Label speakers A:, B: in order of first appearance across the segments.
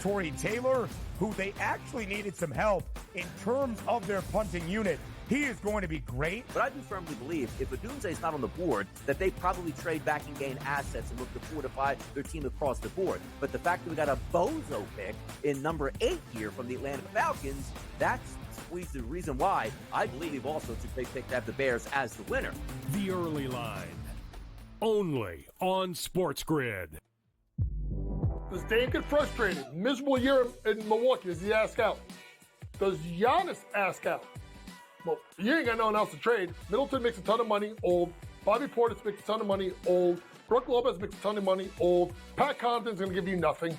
A: Tory Taylor, who they actually needed some help in terms of their punting unit. He is going to be great.
B: But I do firmly believe if Odunze is not on the board, that they probably trade back and gain assets and look to fortify their team across the board. But the fact that we got a bozo pick in number 8 here from the Atlanta Falcons, that's the reason why I believe also it's a great pick to have the Bears as the winner.
C: The early line, only on SportsGrid.
D: Does Dame get frustrated? Miserable year in Milwaukee. Does he ask out? Does Giannis ask out? Well, you ain't got no one else to trade. Middleton makes a ton of money, old. Bobby Portis makes a ton of money, old. Brook Lopez makes a ton of money, old. Pat Connaughton's going to give you nothing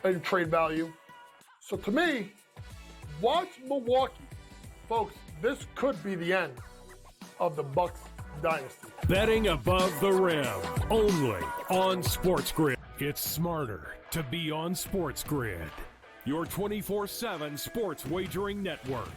D: in trade value. So to me, watch Milwaukee. Folks, this could be the end of the Bucks dynasty.
C: Betting above the rim, only on SportsGrid. It's smarter to be on SportsGrid, your 24/7 sports wagering network.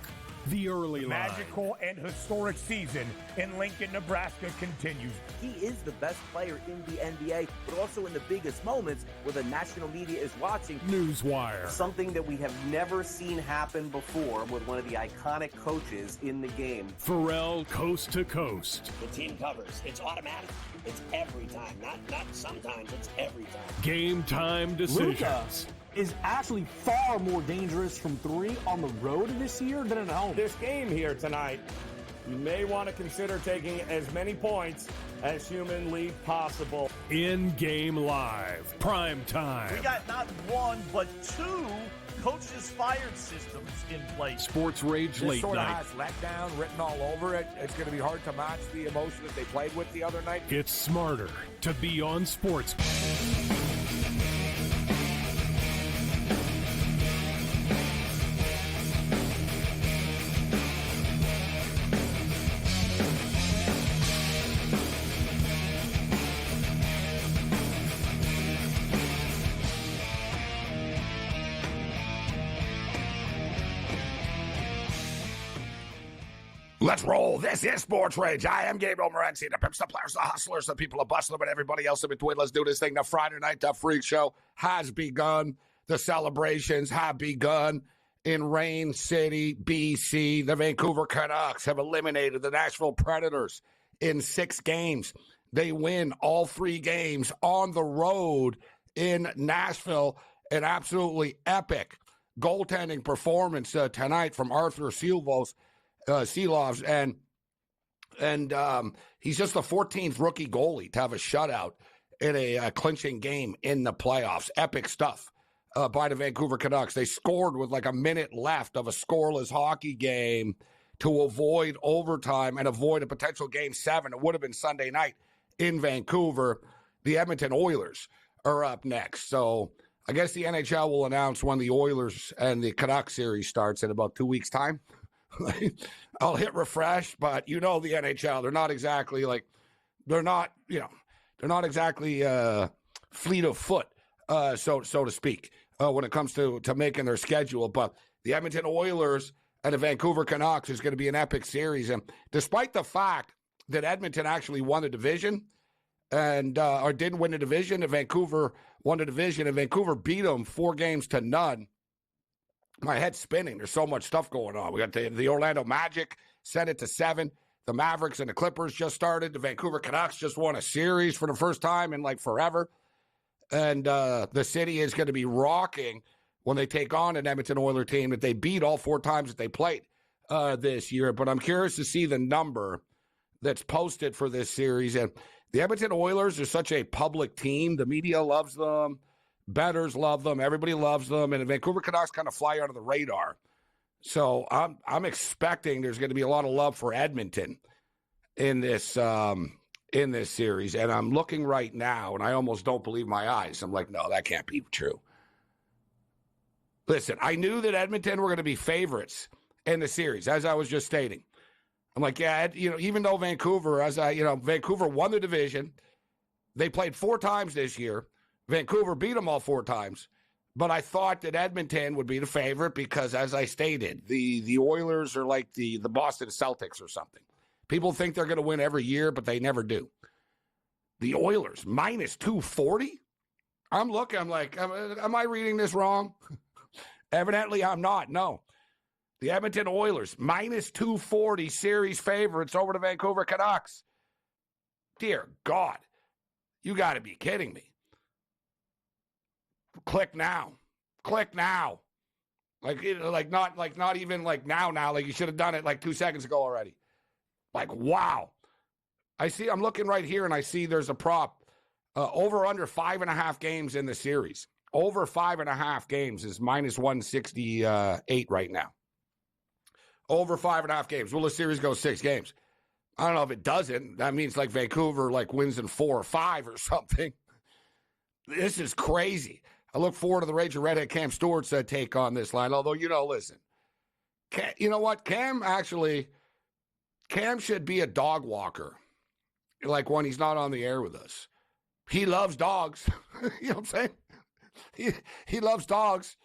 C: The early line.
A: Magical and historic season in Lincoln, Nebraska continues.
B: He is the best player in the NBA, but also in the biggest moments where the national media is watching.
C: Newswire.
E: Something that we have never seen happen before with one of the iconic coaches in the game.
C: Pharrell, coast to coast.
F: The team covers. It's automatic. It's every time. Not sometimes. It's every time.
C: Game time decisions.
G: Luka is actually far more dangerous from 3 on the road this year than at home.
H: This game here tonight, you may want to consider taking as many points as humanly possible.
C: In-game live, prime time.
I: We got not one, but 2 coaches fired systems in place.
C: SportsRage late
A: This sort of
C: night.
A: has letdown written all over it. It's going to be hard to match the emotion that they played with the other night.
C: It's smarter to be on sports.
J: Let's roll. This is Sports Rage. I am Gabriel Morency. The pimps, the players, the hustlers, the people of Bustler, but everybody else in between. Let's do this thing. The Friday Night the Freak Show has begun. The celebrations have begun in Rain City, BC. The Vancouver Canucks have eliminated the Nashville Predators in 6 games. They win all 3 games on the road in Nashville. An absolutely epic goaltending performance tonight from Arthur Seelovs, and he's just the 14th rookie goalie to have a shutout in a clinching game in the playoffs. Epic stuff by the Vancouver Canucks. They scored with like a minute left of a scoreless hockey game to avoid overtime and avoid a potential Game 7. It would have been Sunday night in Vancouver. The Edmonton Oilers are up next. So I guess the NHL will announce when the Oilers and the Canucks series starts in about 2 weeks' time. I'll hit refresh, but you know the NHL, they're not exactly fleet of foot, so to speak, when it comes to making their schedule. But the Edmonton Oilers and the Vancouver Canucks is going to be an epic series. And despite the fact that Edmonton actually won the division or didn't win the division, and Vancouver won the division, and Vancouver beat them 4-0. My head's spinning. There's so much stuff going on. We got the Orlando Magic sent it to 7. The Mavericks and the Clippers just started. The Vancouver Canucks just won a series for the first time in like forever. And the city is going to be rocking when they take on an Edmonton Oilers team that they beat all 4 times that they played this year. But I'm curious to see the number that's posted for this series. And the Edmonton Oilers are such a public team. The media loves them. Bettors love them. Everybody loves them. And the Vancouver Canucks kind of fly under the radar. So I'm expecting there's going to be a lot of love for Edmonton in this series. And I'm looking right now, and I almost don't believe my eyes. I'm like, no, that can't be true. Listen, I knew that Edmonton were going to be favorites in the series, as I was just stating. I'm like, yeah, even though Vancouver, Vancouver won the division, they played 4 times this year. Vancouver beat them all 4 times, but I thought that Edmonton would be the favorite because, as I stated, the Oilers are like the Boston Celtics or something. People think they're going to win every year, but they never do. The Oilers, minus 240? I'm looking, I'm like, am I reading this wrong? Evidently, I'm not. No. The Edmonton Oilers, minus 240 series favorites over the Vancouver Canucks. Dear God, you got to be kidding me. Click now. Click now. Not even like now. Like you should have done it like 2 seconds ago already. Like, wow. I'm looking right here and I see there's a prop over under 5.5 games in the series. Over 5.5 games is minus 168 right now. Over 5.5 games. Will the series go 6 games? I don't know if it doesn't. That means like Vancouver wins in 4 or 5 or something. This is crazy. I look forward to the Ranger Redhead Cam Stewart's take on this line. Although, listen. You know what? Cam should be a dog walker. Like when he's not on the air with us. He loves dogs. You know what I'm saying? He loves dogs.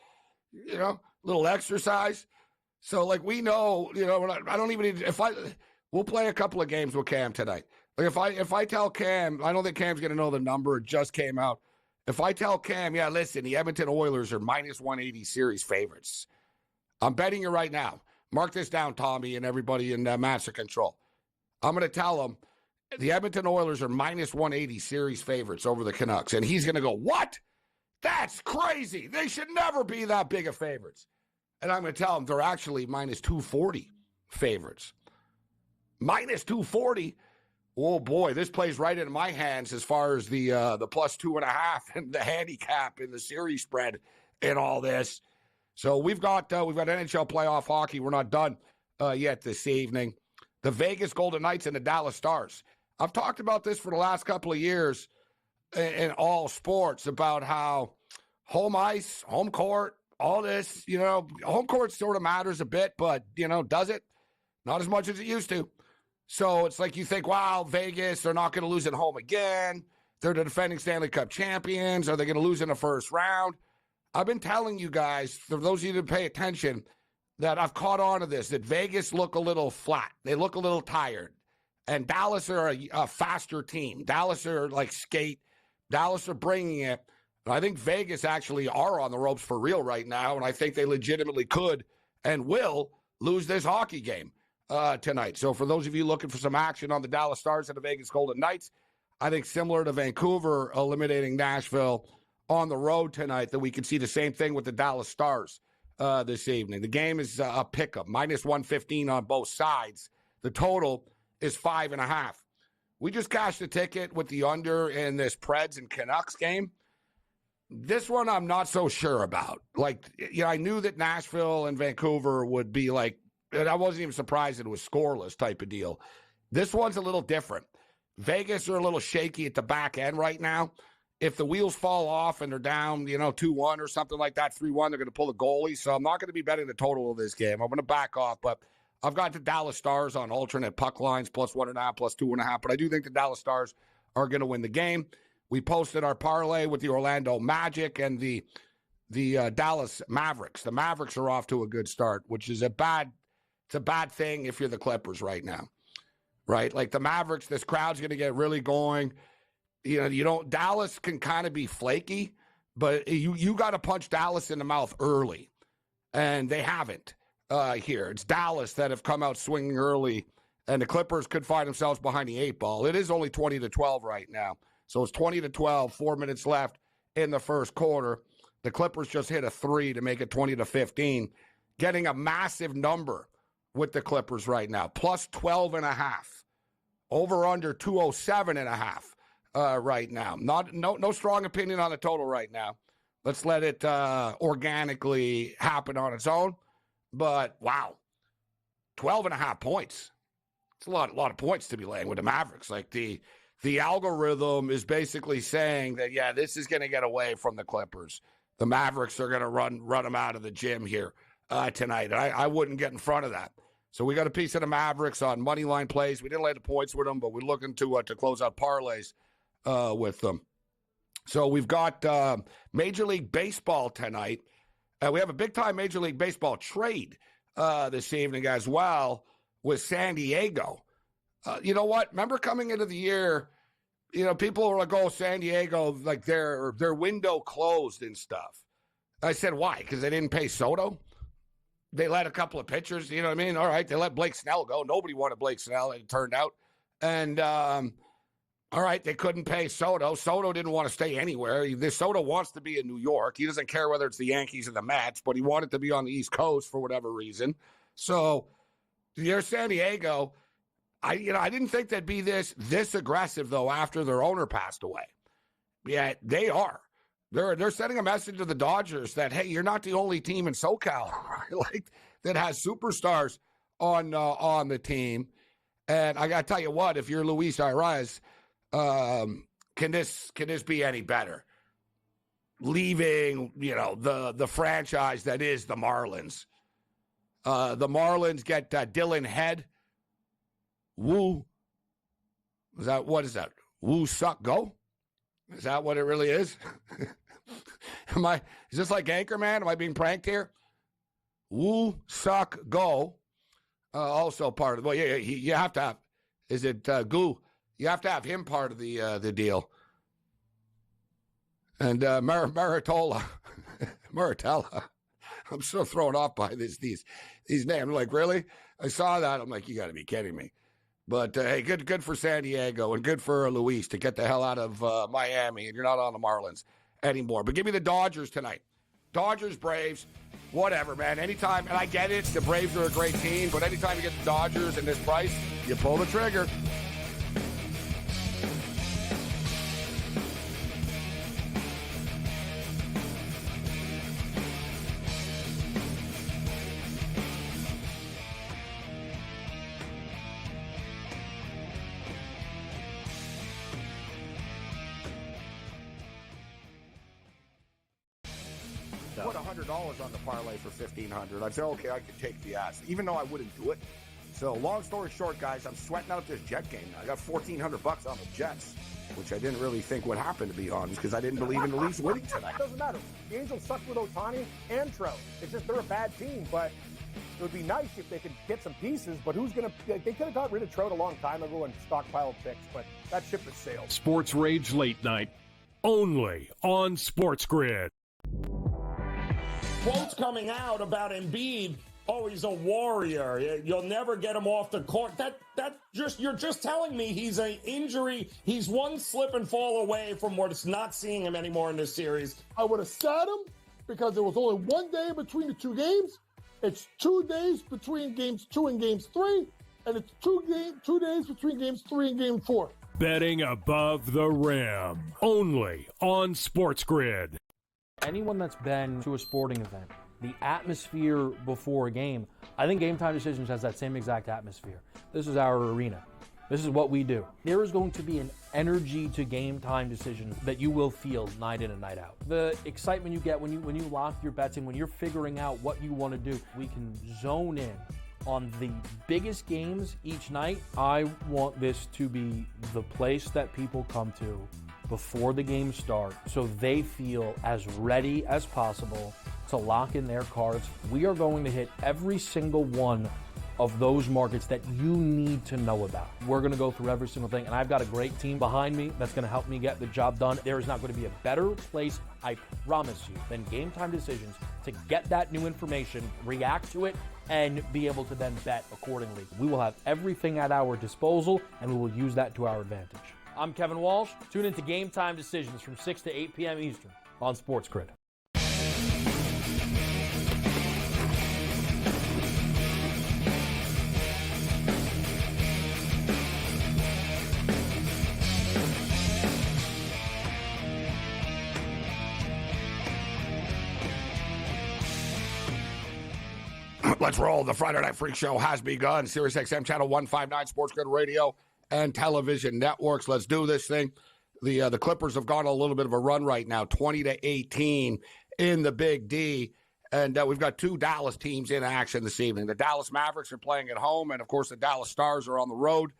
J: Little exercise. So, we know, I don't even need, we'll play a couple of games with Cam tonight. If I tell Cam, I don't think Cam's going to know the number. It just came out. If I tell Cam, yeah, listen, the Edmonton Oilers are minus 180 series favorites. I'm betting you right now. Mark this down, Tommy, and everybody in Master Control. I'm going to tell him the Edmonton Oilers are minus 180 series favorites over the Canucks. And he's going to go, what? That's crazy. They should never be that big of favorites. And I'm going to tell them they're actually minus 240 favorites. Minus 240? Oh, boy, this plays right into my hands as far as the plus 2.5 and the handicap in the series spread and all this. So we've got NHL playoff hockey. We're not done yet this evening. The Vegas Golden Knights and the Dallas Stars. I've talked about this for the last couple of years in all sports about how home ice, home court, all this, home court sort of matters a bit, but, does it? Not as much as it used to. So it's like you think, wow, Vegas, they're not going to lose at home again. They're the defending Stanley Cup champions. Are they going to lose in the first round? I've been telling you guys, for those of you who pay attention, that I've caught on to this, that Vegas look a little flat. They look a little tired. And Dallas are a faster team. Dallas are skate. Dallas are bringing it. And I think Vegas actually are on the ropes for real right now, and I think they legitimately could and will lose this hockey game tonight. So for those of you looking for some action on the Dallas Stars and the Vegas Golden Knights, I think similar to Vancouver eliminating Nashville on the road tonight, that we can see the same thing with the Dallas Stars this evening. The game is a pick-up, minus 115 on both sides. The total is 5.5. We just cashed a ticket with the under in this Preds and Canucks game. This one I'm not so sure about. I knew that Nashville and Vancouver would be and I wasn't even surprised that it was scoreless type of deal. This one's a little different. Vegas are a little shaky at the back end right now. If the wheels fall off and they're down, 2-1 or something like that, 3-1, they're going to pull the goalie. So I'm not going to be betting the total of this game. I'm going to back off, but I've got the Dallas Stars on alternate puck lines, plus 1.5, plus 2.5. But I do think the Dallas Stars are going to win the game. We posted our parlay with the Orlando Magic and the Dallas Mavericks. The Mavericks are off to a good start, which is a bad thing if you're the Clippers right now, right? Like the Mavericks, this crowd's going to get really going. Dallas can kind of be flaky, but you got to punch Dallas in the mouth early, and they haven't here. It's Dallas that have come out swinging early, and the Clippers could find themselves behind the 8 ball. It is only 20-12 right now. So it's 20-12, 4 minutes left in the first quarter. The Clippers just hit a 3 to make it 20-15, getting a massive number with the Clippers right now, plus 12.5, over under 207.5 right now. No strong opinion on the total right now. Let's let it organically happen on its own. But wow, 12.5 points. It's a lot of points to be laying with the Mavericks. The algorithm is basically saying that, yeah, this is going to get away from the Clippers. The Mavericks are going to run them out of the gym here tonight. I wouldn't get in front of that. So we got a piece of the Mavericks on money line plays. We didn't lay the points with them, but we're looking to close out parlays with them. So we've got Major League Baseball tonight. We have a big-time Major League Baseball trade this evening as well with San Diego. You know what? Remember coming into the year, people were like, oh, San Diego, their window closed and stuff. I said, why? Because they didn't pay Soto? They let a couple of pitchers, you know what I mean? All right, they let Blake Snell go. Nobody wanted Blake Snell, it turned out. And, all right, they couldn't pay Soto. Soto didn't want to stay anywhere. Soto wants to be in New York. He doesn't care whether it's the Yankees or the Mets, but he wanted to be on the East Coast for whatever reason. So, you're San Diego. I didn't think they'd be this aggressive, though, after their owner passed away. Yeah, they are. They're sending a message to the Dodgers that, hey, you're not the only team in SoCal that has superstars on the team. And I got to tell you what, if you're Luis Arias, can this be any better? Leaving, the franchise that is the Marlins. The Marlins get Dylan Head. Woo. What is that? Woo, suck, go? Is that what it really is? Is this like Anchorman? Am I being pranked here? Woo, suck, go. Also part of, well, yeah, you have to have, is it Goo? You have to have him part of the deal. And Maritella, I'm so thrown off by these names. I'm like, really? I saw that. I'm like, you got to be kidding me. But, hey, good for San Diego and good for Luis to get the hell out of Miami, and you're not on the Marlins anymore. But give me the Dodgers tonight. Dodgers, Braves, whatever, man. Anytime, and I get it, the Braves are a great team, but anytime you get the Dodgers and this price, you pull the trigger. Put $100 on the parlay for $1,500. I said, okay, I could take the ass, even though I wouldn't do it. So, long story short, guys, I'm sweating out this Jet game now. I got $1,400 on the Jets, which I didn't really think would happen, to be honest, because I didn't believe in the Leafs winning tonight.
K: It doesn't matter. The Angels suck with Ohtani and Trout. It's just they're a bad team, but it would be nice if they could get some pieces. But they could have got rid of Trout a long time ago and stockpiled picks, but that ship has sailed.
C: Sports Rage Late Night, only on SportsGrid.
H: Quotes coming out about Embiid. Oh, he's a warrior. You'll never get him off the court. You're just telling me he's an injury. He's one slip and fall away from what's not seeing him anymore in this series.
D: I would have sat him because there was only 1 day between the two games. It's 2 days between games 2 and games 3, and it's 2 days between games 3 and game 4.
C: Betting above the rim, only on SportsGrid.
G: Anyone that's been to a sporting event, the atmosphere before a game, I think Game Time Decisions has that same exact atmosphere. This is our arena. This is what we do. There is going to be an energy to Game Time Decisions that you will feel night in and night out. The excitement you get when you lock your bets in, when you're figuring out what you want to do, we can zone in on the biggest games each night. I want this to be the place that people come to before the games start so they feel as ready as possible to lock in their cards. We are going to hit every single one of those markets that you need to know about. We're going to go through every single thing, and I've got a great team behind me that's going to help me get the job done. There is not going to be a better place, I promise you, than Game Time Decisions to get that new information, react to it, and be able to then bet accordingly. We will have everything at our disposal, and we will use that to our advantage. I'm Kevin Walsh. Tune into Game Time Decisions from 6 to 8 p.m. Eastern on SportsGrid.
J: Let's roll. The Friday Night Freak Show has begun. Sirius XM Channel 159, SportsGrid Radio and Television Networks. Let's do this thing. The Clippers have gone a little bit of a run right now, 20-18 in the Big D. And we've got two Dallas teams in action this evening. The Dallas Mavericks are playing at home, and, of course, the Dallas Stars are on the road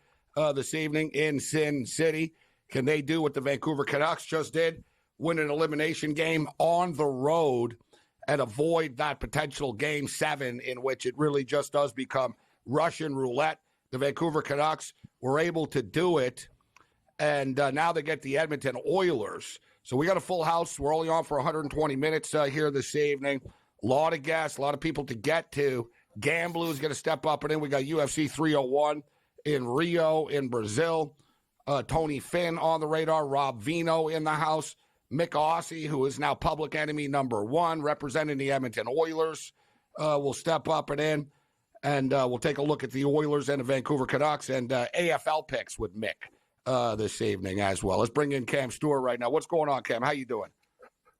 J: this evening in Sin City. Can they do what the Vancouver Canucks just did, win an elimination game on the road and avoid that potential Game 7 in which it really just does become Russian roulette? The Vancouver Canucks were able to do it, And now they get the Edmonton Oilers. So we got a full house. We're only on for 120 minutes here this evening. A lot of guests, a lot of people to get to. Gamblu is going to step up and in. We got UFC 301 in Rio in Brazil. Tony Finn on the radar. Rob Vino in the house. Mick Aussie, who is now public enemy number 1, representing the Edmonton Oilers, will step up and in. And we'll take a look at the Oilers and the Vancouver Canucks and AFL picks with Mick this evening as well. Let's bring in Cam Stewart right now. What's going on, Cam? How you doing?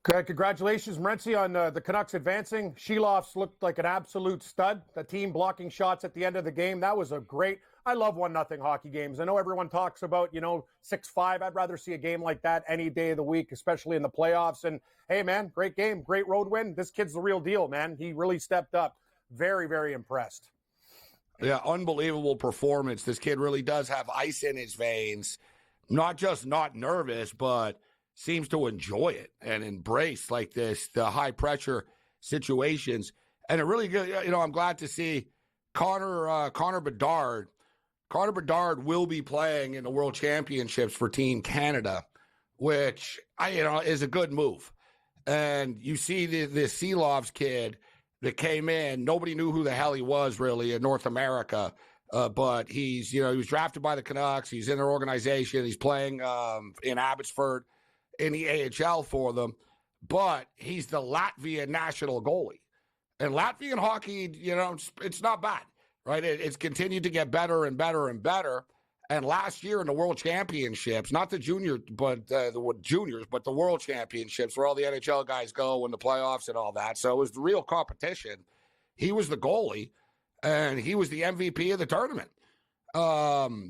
K: Good. Congratulations, Morency, on the Canucks advancing. Sheloff's looked like an absolute stud. The team blocking shots at the end of the game. That was a great. I love 1-0 hockey games. I know everyone talks about, 6-5. I'd rather see a game like that any day of the week, especially in the playoffs. And, hey, man, great game. Great road win. This kid's the real deal, man. He really stepped up. Very, very impressed.
J: Yeah, unbelievable performance. This kid really does have ice in his veins. Not just not nervous, but seems to enjoy it and embrace the high-pressure situations. And it really good. I'm glad to see Connor Bedard. Connor Bedard will be playing in the World Championships for Team Canada, which is a good move. And you see the Seelovs kid that came in. Nobody knew who the hell he was really in North America, but he was drafted by the Canucks. He's in their organization. He's playing in Abbotsford in the AHL for them, but he's the Latvian national goalie. And Latvian hockey, it's not bad. Right, it's continued to get better and better and better. And last year in the World Championships, not the juniors, but the World Championships, where all the NHL guys go in the playoffs and all that. So it was the real competition. He was the goalie, and he was the MVP of the tournament.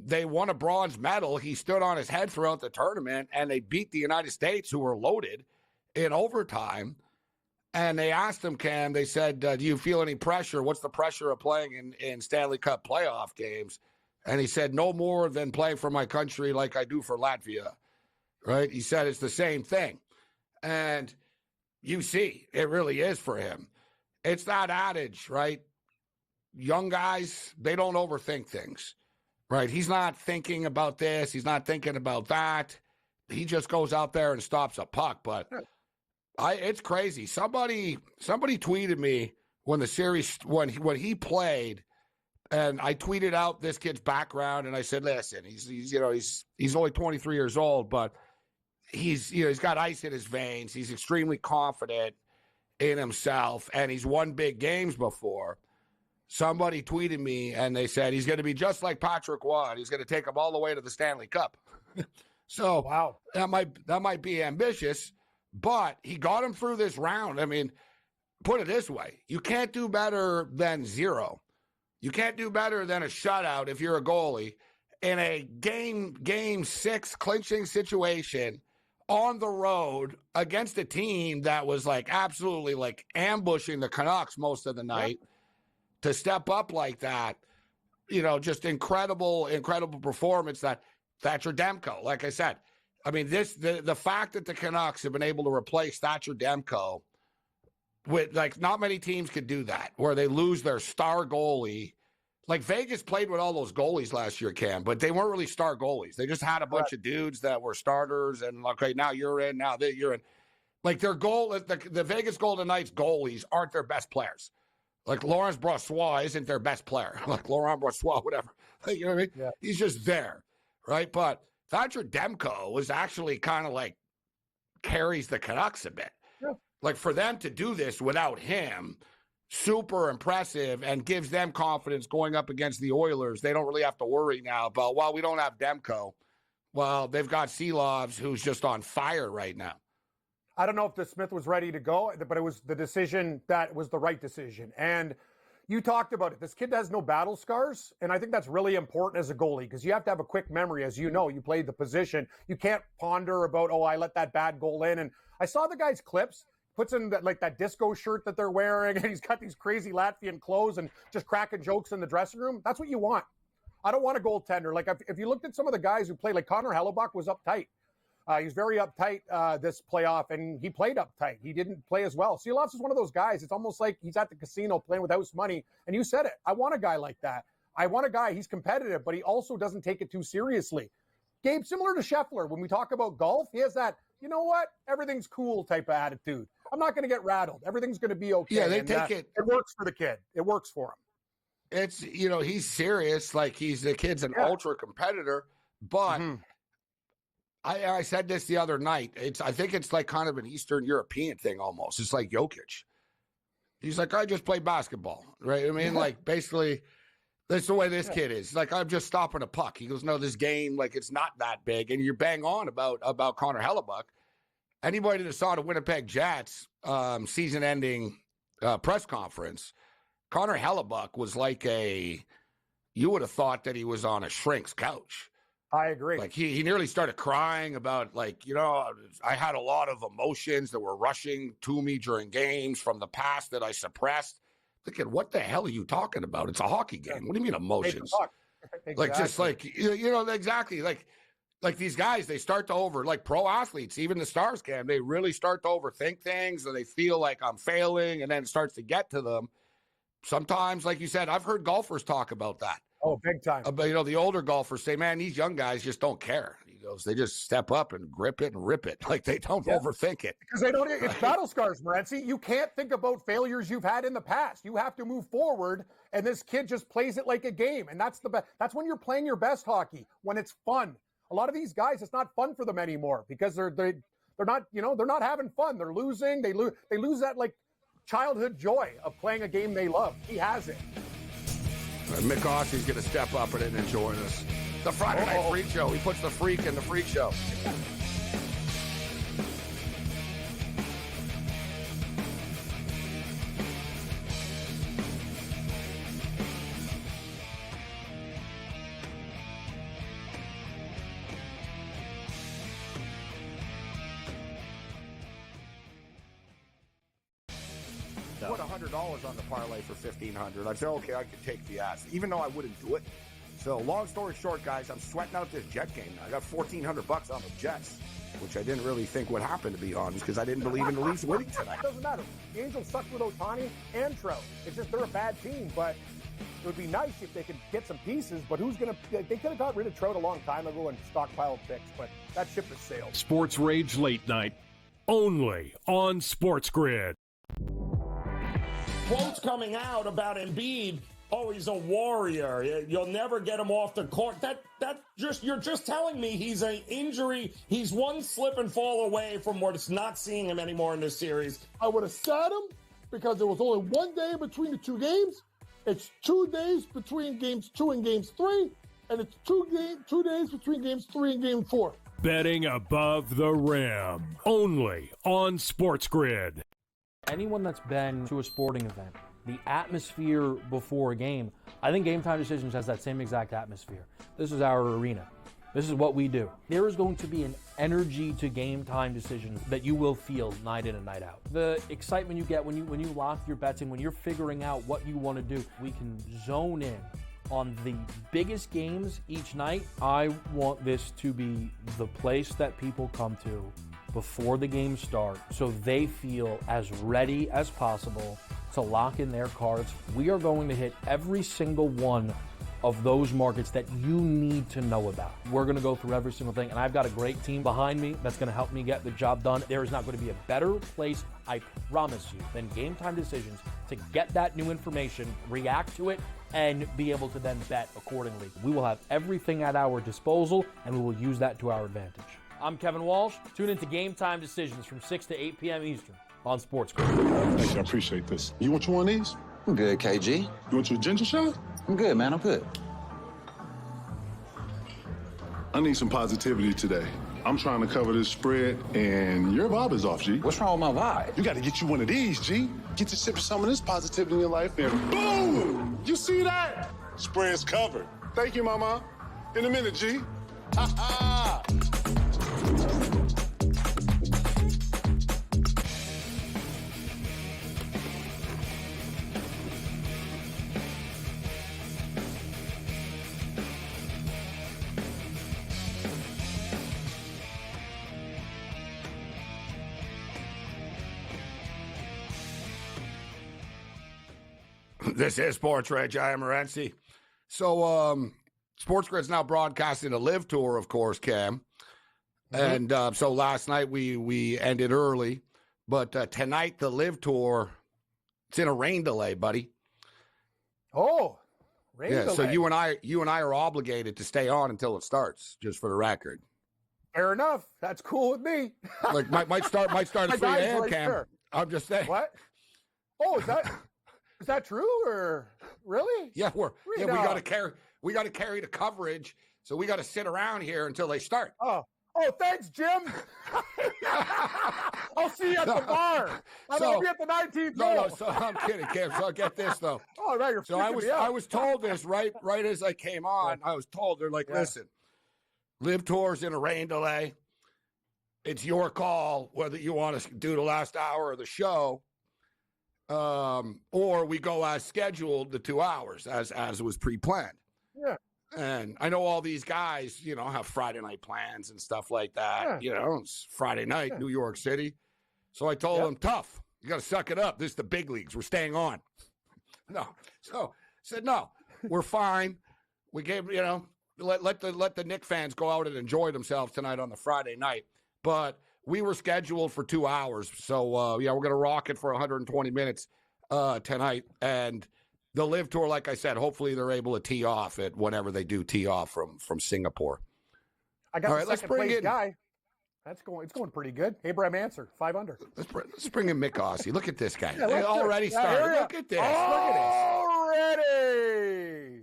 J: They won a bronze medal. He stood on his head throughout the tournament, and they beat the United States, who were loaded, in overtime. And they asked him, Cam, they said, do you feel any pressure? What's the pressure of playing in Stanley Cup playoff games? And he said, no more than playing for my country like I do for Latvia, right? He said it's the same thing. And you see, it really is for him. It's that adage, right? Young guys, they don't overthink things, right? He's not thinking about this. He's not thinking about that. He just goes out there and stops a puck, but it's crazy. Somebody tweeted me when the series when he played, and I tweeted out this kid's background, and I said, "Listen, he's only 23 years old, but he's got ice in his veins. He's extremely confident in himself, and he's won big games before." Somebody tweeted me, and they said he's going to be just like Patrick Waugh. He's going to take him all the way to the Stanley Cup. So
K: wow,
J: that might be ambitious. But he got him through this round. I mean, put it this way. You can't do better than 0. You can't do better than a shutout if you're a goalie in a game 6 clinching situation on the road against a team that was absolutely ambushing the Canucks most of the night. Yep. To step up like that, just incredible performance. That Thatcher Demko, like I said, I mean, the fact that the Canucks have been able to replace Thatcher Demko with not many teams could do that, where they lose their star goalie. Vegas played with all those goalies last year, Cam, but they weren't really star goalies. They just had a bunch of dudes that were starters, and okay, now you're in, now that you're in. Their goal, the Vegas Golden Knights goalies aren't their best players. Laurent Brossoit isn't their best player. Laurent Brossoit, whatever. You know what I mean? Yeah. He's just there, right? But Thatcher Demko was actually kind of carries the Canucks a bit. Yeah. For them to do this without him, super impressive, and gives them confidence going up against the Oilers. They don't really have to worry now about, well, we don't have Demko. Well, they've got Seelovs, who's just on fire right now.
K: I don't know if the Smith was ready to go, but it was the decision that was the right decision. And you talked about it. This kid has no battle scars, and I think that's really important as a goalie because you have to have a quick memory. As you know, you played the position. You can't ponder about, I let that bad goal in. And I saw the guy's clips, puts in that disco shirt that they're wearing, and he's got these crazy Latvian clothes and just cracking jokes in the dressing room. That's what you want. I don't want a goaltender. If you looked at some of the guys who played, Connor Hellebuck was uptight. He's very uptight this playoff, and he played uptight. He didn't play as well. Seelovs is one of those guys. It's almost like he's at the casino playing with house money, and you said it. I want a guy like that. I want a guy, he's competitive, but he also doesn't take it too seriously. Gabe, similar to Scheffler, when we talk about golf, he has that, you know what, everything's cool type of attitude. I'm not going to get rattled. Everything's going to be okay.
J: Yeah, they take it.
K: It works for the kid. It works for him.
J: It's, he's serious. Like, the kid's an ultra competitor. But I said this the other night. I think it's like kind of an Eastern European thing almost. It's like Jokic. He's like, I just play basketball, right? I mean, like, basically, that's the way this kid is. Like, I'm just stopping a puck. He goes, no, this game, like, it's not that big. And you're bang on about Connor Hellebuck. Anybody that saw the Winnipeg Jets season-ending press conference, Connor Hellebuck was like you would have thought that he was on a shrink's couch.
K: I agree.
J: Like, he nearly started crying about, like, I had a lot of emotions that were rushing to me during games from the past that I suppressed. Thinking, what the hell are you talking about? It's a hockey game. What do you mean emotions?
K: Exactly.
J: Like, just like, exactly. Like these guys, they start to like pro athletes, even the stars can, they really start to overthink things and they feel like I'm failing and then it starts to get to them. Sometimes, like you said, I've heard golfers talk about that.
K: Oh, big time.
J: But, the older golfers say, man, these young guys just don't care. He goes, they just step up and grip it and rip it. Like, they don't overthink it.
K: Because they don't, it's battle scars, Morency. You can't think about failures you've had in the past. You have to move forward, and this kid just plays it like a game. And that's that's when you're playing your best hockey, when it's fun. A lot of these guys, it's not fun for them anymore because they're not, they're not having fun. They're losing. They lose that, like, childhood joy of playing a game they love. He has it.
J: Mick Ossie's going to step up and join us. The Friday Night Freak Show. He puts the freak in the freak show. Put $100 on the parlay for $1,500. I said, okay, I could take the ass, even though I wouldn't do it. So, long story short, guys, I'm sweating out this Jet game now. I got $1,400 on the Jets, which I didn't really think would happen, to be honest, because I didn't believe in the Leafs winning tonight.
K: It doesn't matter. The Angels suck with Ohtani and Trout. It's just they're a bad team, but it would be nice if they could get some pieces. But they could have got rid of Trout a long time ago and stockpiled picks, but that ship has sailed.
C: Sports Rage Late Night, only on SportsGrid.
H: Quotes coming out about Embiid. Oh, he's a warrior. You'll never get him off the court. You're just telling me he's an injury. He's one slip and fall away from not seeing him anymore in this series.
D: I would have sat him because there was only 1 day between the two games. It's 2 days between games 2 and games 3, and it's 2 days between games 3 and game 4.
C: Betting above the rim, only on SportsGrid.
G: Anyone that's been to a sporting event, the atmosphere before a game, I think Game Time Decisions has that same exact atmosphere. This is our arena. This is what we do. There is going to be an energy to Game Time Decisions that you will feel night in and night out. The excitement you get when you lock your bets in, when you're figuring out what you want to do, we can zone in on the biggest games each night. I want this to be the place that people come to before the games start so they feel as ready as possible to lock in their cards. We are going to hit every single one of those markets that you need to know about. We're going to go through every single thing, and I've got a great team behind me that's going to help me get the job done. There is not going to be a better place, I promise you, than Game Time Decisions to get that new information, react to it, and be able to then bet accordingly. We will have everything at our disposal, and we will use that to our advantage. I'm Kevin Walsh. Tune into Game Time Decisions from 6 to 8 p.m. Eastern on SportsGrid.
L: Thank you. I appreciate this. You want you one of these?
M: I'm good, KG.
L: You want you a ginger shot?
M: I'm good, man. I'm good.
L: I need some positivity today. I'm trying to cover this spread, and your vibe is off, G.
M: What's wrong with my vibe?
L: You got to get you one of these, G. Get to sip some of this positivity in your life, and boom! You see that? Spread's covered. Thank you, Mama. In a minute, G. Ha ha!
J: This is SportsRage. I am Morency. So, SportsGrid's now broadcasting the Live Tour, of course, Cam. And so last night we ended early. But tonight, the Live Tour, it's in a rain delay, buddy.
K: Oh, rain delay.
J: So you and I are obligated to stay on until it starts, just for the record.
K: Fair enough. That's cool with me.
J: Like might start at 3 a.m.
K: Right
J: Cam.
K: there.
J: I'm just saying.
K: What? Oh, is that true or really?
J: Yeah, we got to carry the coverage, so we got to sit around here until they start.
K: Oh, thanks, Jim. I'll see you at the bar. I'll be at the 19th hole.
J: No, so I'm kidding, Cam. So get this though.
K: Oh, right, you're
J: so I was told this right as I came on. I was told they're like, listen, Live Tour's in a rain delay. It's your call whether you want to do the last hour of the show, or we go as scheduled the 2 hours as was pre-planned.
K: Yeah.
J: And I know all these guys, have Friday night plans and stuff like that.
K: Yeah.
J: It's Friday night, New York City. So I told them, tough. You got to suck it up. This is the big leagues. We're staying on. No. So I said, no, we're fine. We gave, let the Knicks fans go out and enjoy themselves tonight on the Friday night. But we were scheduled for 2 hours. So, we're going to rock it for 120 minutes tonight. And the Live Tour, like I said, hopefully they're able to tee off it whenever they do tee off from Singapore.
K: I got the second place guy. It's going pretty good. Abraham Answer, 5 under.
J: Let's bring in Mick Ossie. Look at this guy.
K: Yeah,
J: They already started. Look at this.
K: Already.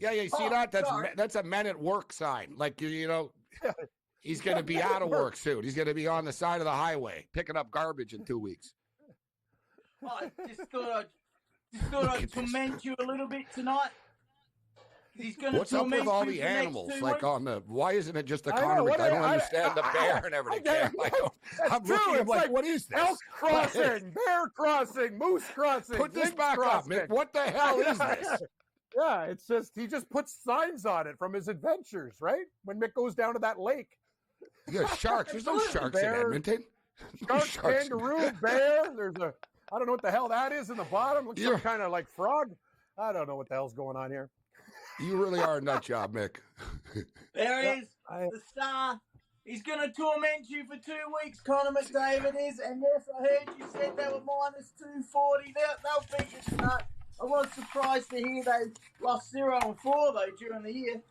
J: Yeah, you see that? That's a men at work sign. Like, he's going to be out of work soon. He's going to be on the side of the highway picking up garbage in 2 weeks.
N: I just thought I'd torment you a little bit tonight.
J: What's up with all the animals? Like why isn't it just a Conor? I don't understand the bear and everything. I'm looking. I'm like, what is this?
K: Elk crossing, bear crossing, moose crossing.
J: Put this back up, Mick. What the hell is this?
K: Yeah, it's just he just puts signs on it from his adventures, right? When Mick goes down to that lake.
J: Yeah, sharks. There's no sharks in Edmonton.
K: Shark, kangaroo, bear. There's I don't know what the hell that is in the bottom. Looks some kind of like frog. I don't know what the hell's going on here.
J: You really are a nut job, Mick.
N: There he is, the star. He's going to torment you for 2 weeks, Conor McDavid is. And yes, I heard you said they were minus 240. They'll beat you tonight. I was surprised to hear they lost 0-4, though, during the year.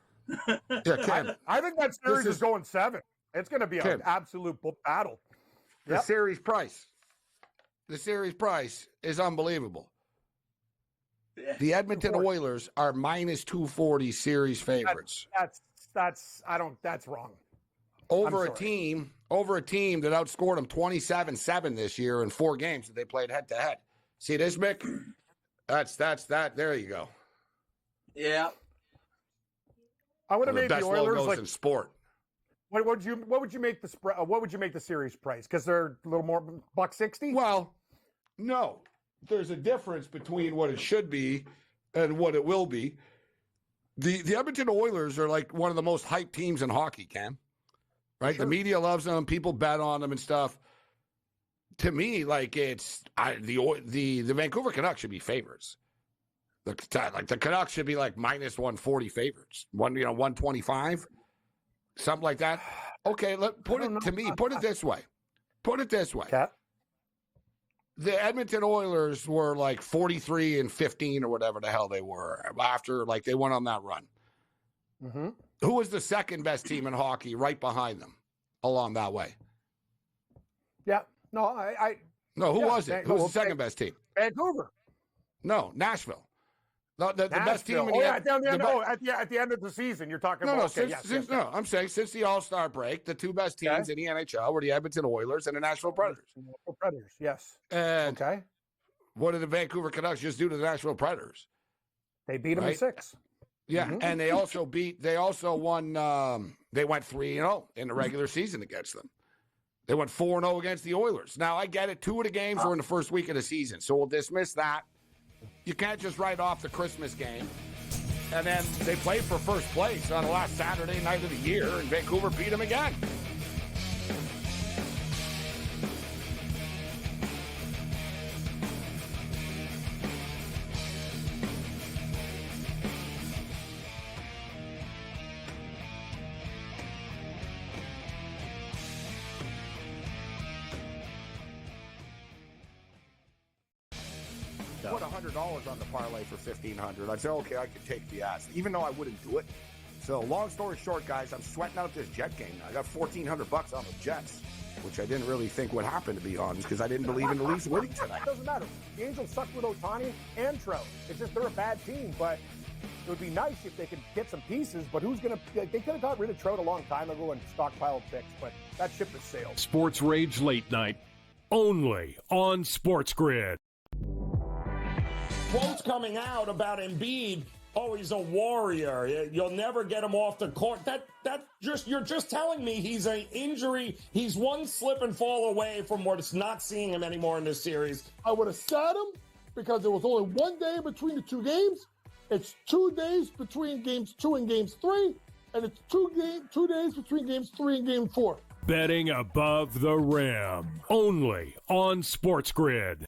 K: I think that series is going 7. It's going to be an absolute battle.
J: The series price. The series price is unbelievable. Yeah. The Edmonton Oilers are minus 240 series favorites.
K: That's wrong.
J: Over a team that outscored them 27-7 this year in 4 games that they played head to head. See this, Mick? That's that. There you go.
N: Yeah.
K: I would have made the Oilers
J: like in sport.
K: What would you make the spread? What would you make the series price? Because they're a little more $1.60.
J: Well, no. There's a difference between what it should be and what it will be. The Edmonton Oilers are like one of the most hyped teams in hockey, Cam. Right? Sure. The media loves them. People bet on them and stuff. To me, like the Vancouver Canucks should be favorites. The Canucks should be like minus 140 favorites. 125, something like that. Okay, put it this way.
K: Cat?
J: The Edmonton Oilers were like 43-15 or whatever the hell they were after they went on that run.
K: Mm-hmm.
J: Who was the second best team in hockey right behind them along that way?
K: Yeah. No,
J: who was it? Who was the second best team?
K: Vancouver.
J: No, Nashville. The best team in
K: the at the end of the season, you're talking about.
J: I'm saying since the All-Star break, the 2 best teams in the NHL were the Edmonton Oilers and the Nashville Predators.
K: Predators, yes.
J: And what did the Vancouver Canucks just do to the Nashville Predators?
K: They beat them in 6.
J: Yeah, and they also won. They went 3-0 in the regular season against them. They went 4-0 against the Oilers. Now I get it. 2 of the games were in the first week of the season, so we'll dismiss that. You can't just write off the Christmas game. And then they played for first place on the last Saturday night of the year, and Vancouver beat them again. put $100 on the parlay for $1,500. I'd say, okay, I could take the ass, even though I wouldn't do it. So, long story short, guys, I'm sweating out this Jet game now. I got $1,400 on the Jets, which I didn't really think would happen, to be honest, because I didn't believe in the Leafs winning tonight.
K: It doesn't matter. The Angels suck with Ohtani and Trout. It's just they're a bad team, but it would be nice if they could get some pieces. But who's going to? They could have got rid of Trout a long time ago and stockpiled picks, but that ship has sailed.
C: Sports Rage Late Night, only on SportsGrid.
H: Quotes coming out about Embiid. Oh, he's a warrior. You'll never get him off the court. You're just telling me he's an injury. He's one slip and fall away from what's not seeing him anymore in this series.
D: I would have sat him because there was only 1 day between the two games. It's 2 days between games 2 and games 3, and it's 2 days between games 3 and game 4.
C: Betting above the rim, only on SportsGrid.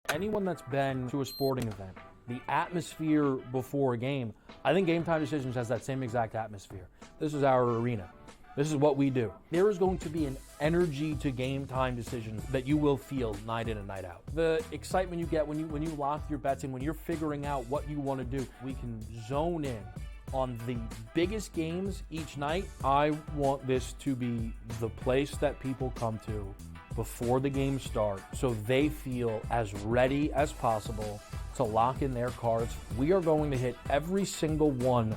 G: Anyone that's been to a sporting event, the atmosphere before a game, I think Game Time Decisions has that same exact atmosphere. This is our arena. This is what we do. There is going to be an energy to Game Time Decisions that you will feel night in and night out. The excitement you get when you lock your bets in, when you're figuring out what you want to do, we can zone in on the biggest games each night. I want this to be the place that people come to before the games start so they feel as ready as possible to lock in their cards. We are going to hit every single one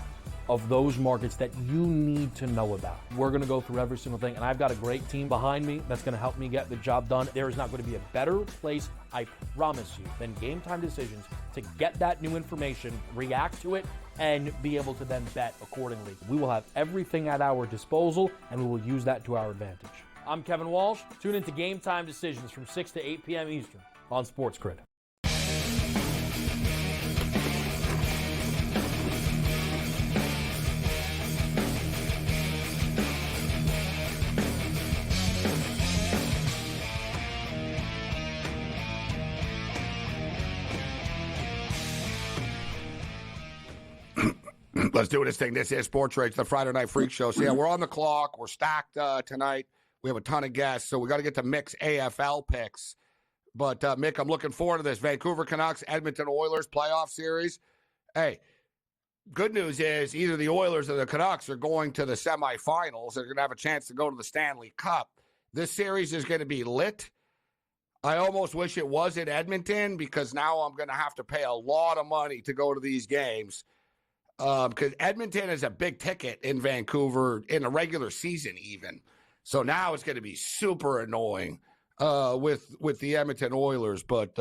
G: of those markets that you need to know about. We're going to go through every single thing, and I've got a great team behind me that's going to help me get the job done. There is not going to be a better place, I promise you, than Game Time Decisions to get that new information, react to it, and be able to then bet accordingly. We will have everything at our disposal, and we will use that to our advantage. I'm Kevin Walsh. Tune into Game Time Decisions from 6 to 8 p.m. Eastern on SportsGrid.
J: Let's do this thing. This is Sports Rage, the Friday Night Freak Show. So, yeah, we're on the clock. We're stacked tonight. We have a ton of guests, so we got to get to Mick's AFL picks. But, Mick, I'm looking forward to this. Vancouver Canucks, Edmonton Oilers playoff series. Hey, good news is either the Oilers or the Canucks are going to the semifinals. They're going to have a chance to go to the Stanley Cup. This series is going to be lit. I almost wish it was in Edmonton because now I'm going to have to pay a lot of money to go to these games. Because Edmonton is a big ticket in Vancouver in the regular season even. So now it's going to be super annoying with the Edmonton Oilers. But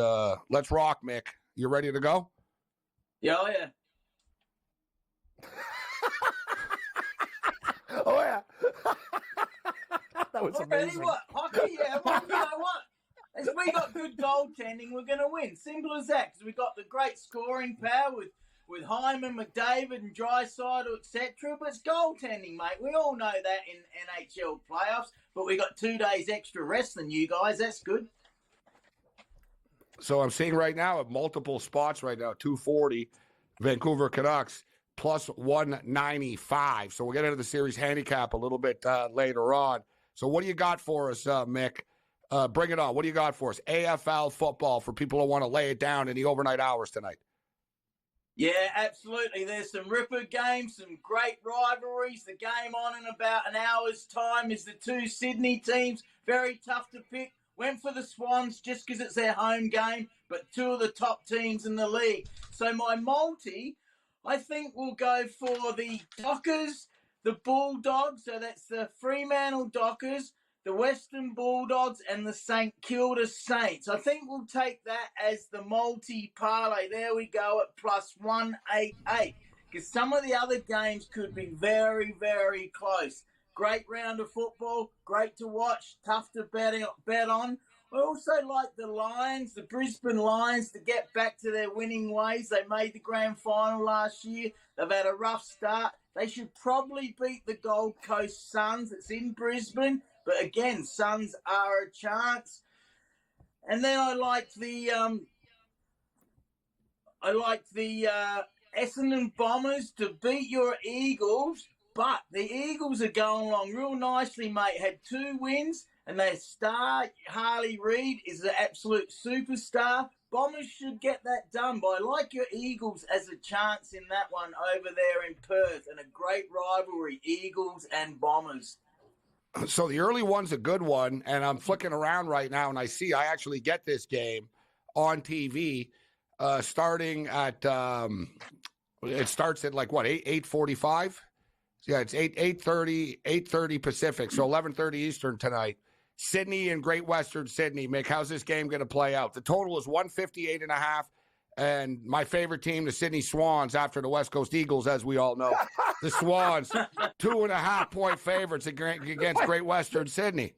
J: let's rock, Mick. You ready to go?
N: Yeah, oh yeah.
K: Oh, yeah. That was
N: Already
K: amazing.
N: what? Hockey, yeah. Well, you know what? As we got good goaltending, we're going to win. Simple as that. Because we got the great scoring power with Hyman, McDavid, and Draisaitl, etc. But it's goaltending, mate. We all know that in NHL playoffs. But we got 2 days extra rest than you guys. That's good.
J: So I'm seeing right now at multiple spots right now, 240, Vancouver Canucks, plus 195. So we'll get into the series handicap a little bit later on. So what do you got for us, Mick? Bring it on. What do you got for us? AFL football for people who want to lay it down in the overnight hours tonight.
N: Yeah, absolutely. There's some ripper games, some great rivalries. The game on in about an hour's time is the two Sydney teams. Very tough to pick. Went for the Swans just because it's their home game, but two of the top teams in the league. So my multi, I think will go for the Dockers, the Bulldogs. So that's the Fremantle Dockers, the Western Bulldogs, and the St Kilda Saints. I think we'll take that as the multi-parlay. There we go at plus 188. Because some of the other games could be very, very close. Great round of football, great to watch, tough to bet on. I also like the Lions, the Brisbane Lions, to get back to their winning ways. They made the grand final last year. They've had a rough start. They should probably beat the Gold Coast Suns. It's in Brisbane. But again, Suns are a chance. And then I like the Essendon Bombers to beat your Eagles. But the Eagles are going along real nicely, mate. Had 2 wins, and their star, Harley Reid, is an absolute superstar. Bombers should get that done, but I like your Eagles as a chance in that one over there in Perth, and a great rivalry, Eagles and Bombers.
J: So the early one's a good one, and I'm flicking around right now, and I actually get this game on TV starting at it starts at like what 8:45. Yeah, it's 8:30 Pacific, so 11:30 Eastern tonight. Sydney and Great Western Sydney. Mick, how's this game going to play out? The total is 158.5. And my favorite team, the Sydney Swans, after the West Coast Eagles, as we all know. The Swans, 2.5-point favorites against Great Western Sydney.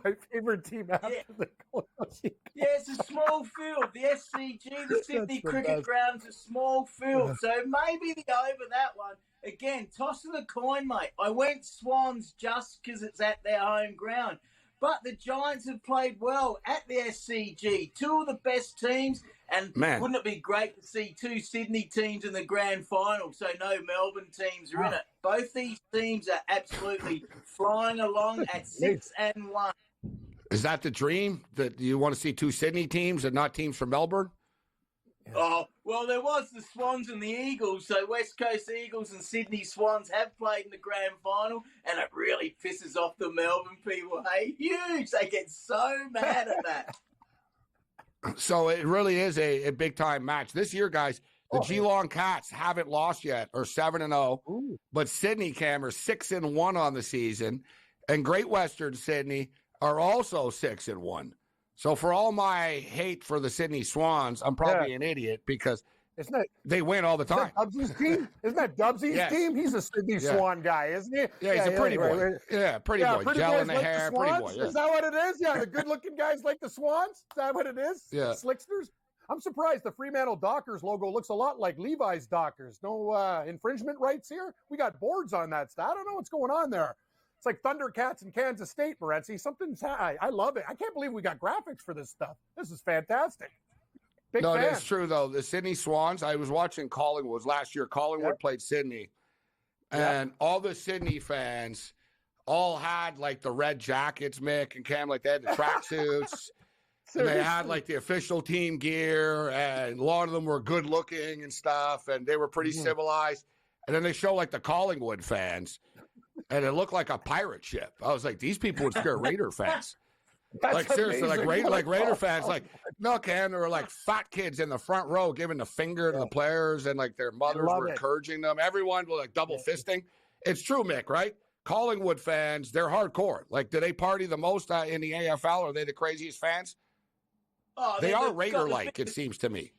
K: My favorite team after the Eagles.
N: Yeah, it's a small field. The SCG, the Sydney Cricket Ground's a small field. So maybe the over that one. Again, toss of the coin, mate. I went Swans just because it's at their home ground. But the Giants have played well at the SCG. Two of the best teams. And wouldn't it be great to see two Sydney teams in the grand final? So no Melbourne teams are in it. Both these teams are absolutely flying along at 6-1.
J: Is that the dream? That you want to see two Sydney teams and not teams from Melbourne?
N: Oh, well, there was the Swans and the Eagles. So West Coast Eagles and Sydney Swans have played in the grand final, and it really pisses off the Melbourne people. Hey, huge. They get so mad at that.
J: So it really is a big-time match. This year, guys, the Geelong Cats haven't lost yet, or 7-0. But Sydney Cam are 6-1 on the season, and Great Western Sydney are also 6-1. So for all my hate for the Sydney Swans, I'm probably an idiot because they win all the time.
K: Dubsy's team? Isn't that Dubsy's team? He's a Sydney Swan guy, isn't he?
J: Yeah, he's a pretty boy. Yeah, pretty boy. Gel in the hair, pretty boy.
K: Is that what it is? Yeah, the good-looking guys like the Swans? Is that what it is?
J: Yeah.
K: Slicksters? I'm surprised the Fremantle Dockers logo looks a lot like Levi's Dockers. No infringement rights here? We got boards on that stuff. I don't know what's going on there. It's like Thundercats in Kansas State, Morency. Something's I love it. I can't believe we got graphics for this stuff. This is fantastic. Big fan.
J: That's true, though. The Sydney Swans, I was watching Collingwood last year. Collingwood played Sydney. And all the Sydney fans all had, like, the red jackets, Mick and Cam, like, they had the tracksuits. And they had, like, the official team gear. And a lot of them were good-looking and stuff. And they were pretty civilized. And then they show, like, the Collingwood fans. And it looked like a pirate ship. I was like, these people would scare Raider fans. Like, seriously, like Raider fans, like, no, Cam, there were like fat kids in the front row giving the finger to the players, and like their mothers were encouraging them. Everyone was like double fisting. It's true, Mick, right? Collingwood fans, they're hardcore. Like, do they party the most in the AFL? Are they the craziest fans?
N: Oh,
J: they are Raider-like, it seems to me.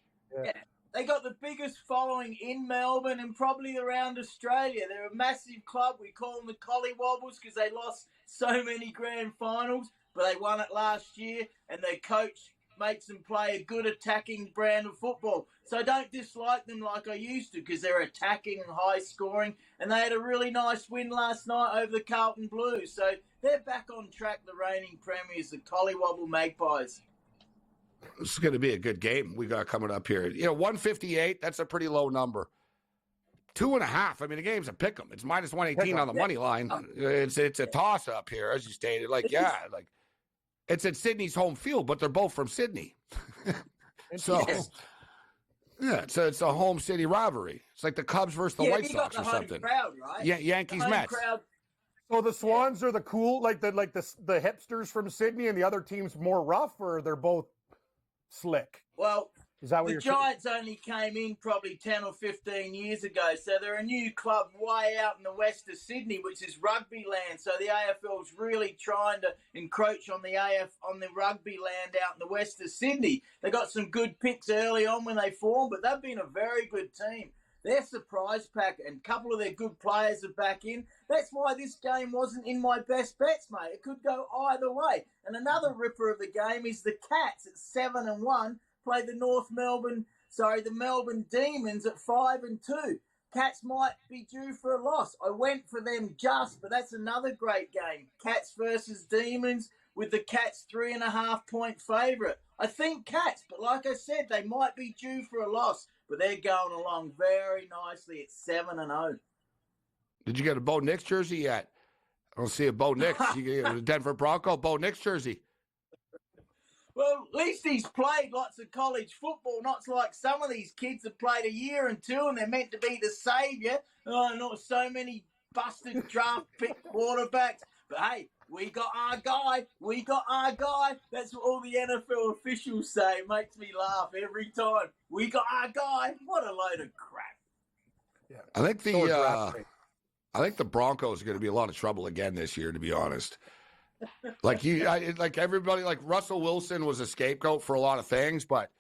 N: Yeah. They got the biggest following in Melbourne and probably around Australia. They're a massive club. We call them the Collywobbles because they lost so many grand finals, but they won it last year, and their coach makes them play a good attacking brand of football. So I don't dislike them like I used to because they're attacking and high scoring, and they had a really nice win last night over the Carlton Blues. So they're back on track, the reigning premiers, the Collywobble Magpies.
J: This is going to be a good game we got coming up here. 158, that's a pretty low number. 2.5, I mean, the game's a pick 'em. It's minus 118 on the money line. It's a toss-up here, as you stated. Like, it's at Sydney's home field, but they're both from Sydney. So, it's a home city rivalry. It's like the Cubs versus the White Sox or something.
N: Crowd, right?
J: Yeah, Yankees, Mets.
K: So the Swans are the cool, like the hipsters from Sydney, and the other team's more rough, or they're both slick?
N: Well,
K: is that what
N: the Giants only came in probably 10 or 15 years ago, so they're a new club way out in the west of Sydney, which is rugby land. So the AFL's really trying to encroach on the rugby land out in the west of Sydney. They got some good picks early on when they formed, but they've been a very good team. They're surprise pack, and a couple of their good players are back in. That's why this game wasn't in my best bets, mate. It could go either way. And another ripper of the game is the Cats at 7-1 play the the Melbourne Demons at 5-2. Cats might be due for a loss. I went for them but that's another great game. Cats versus Demons with the Cats 3.5-point favourite. I think Cats, but like I said, they might be due for a loss. But they're going along very nicely at 7-0.
J: Did you get a Bo Nix jersey yet? I don't see a Bo Nix. You get a Denver Bronco Bo Nix jersey.
N: Well, at least he's played lots of college football, not like some of these kids have played a year and two and they're meant to be the saviour. Oh, not so many busted draft pick quarterbacks. But hey, we got our guy. We got our guy. That's what all the NFL officials say. It makes me laugh every time. We got our guy. What a load of crap.
J: Yeah. I think the Broncos are going to be a lot of trouble again this year, to be honest. Like everybody, like Russell Wilson was a scapegoat for a lot of things, but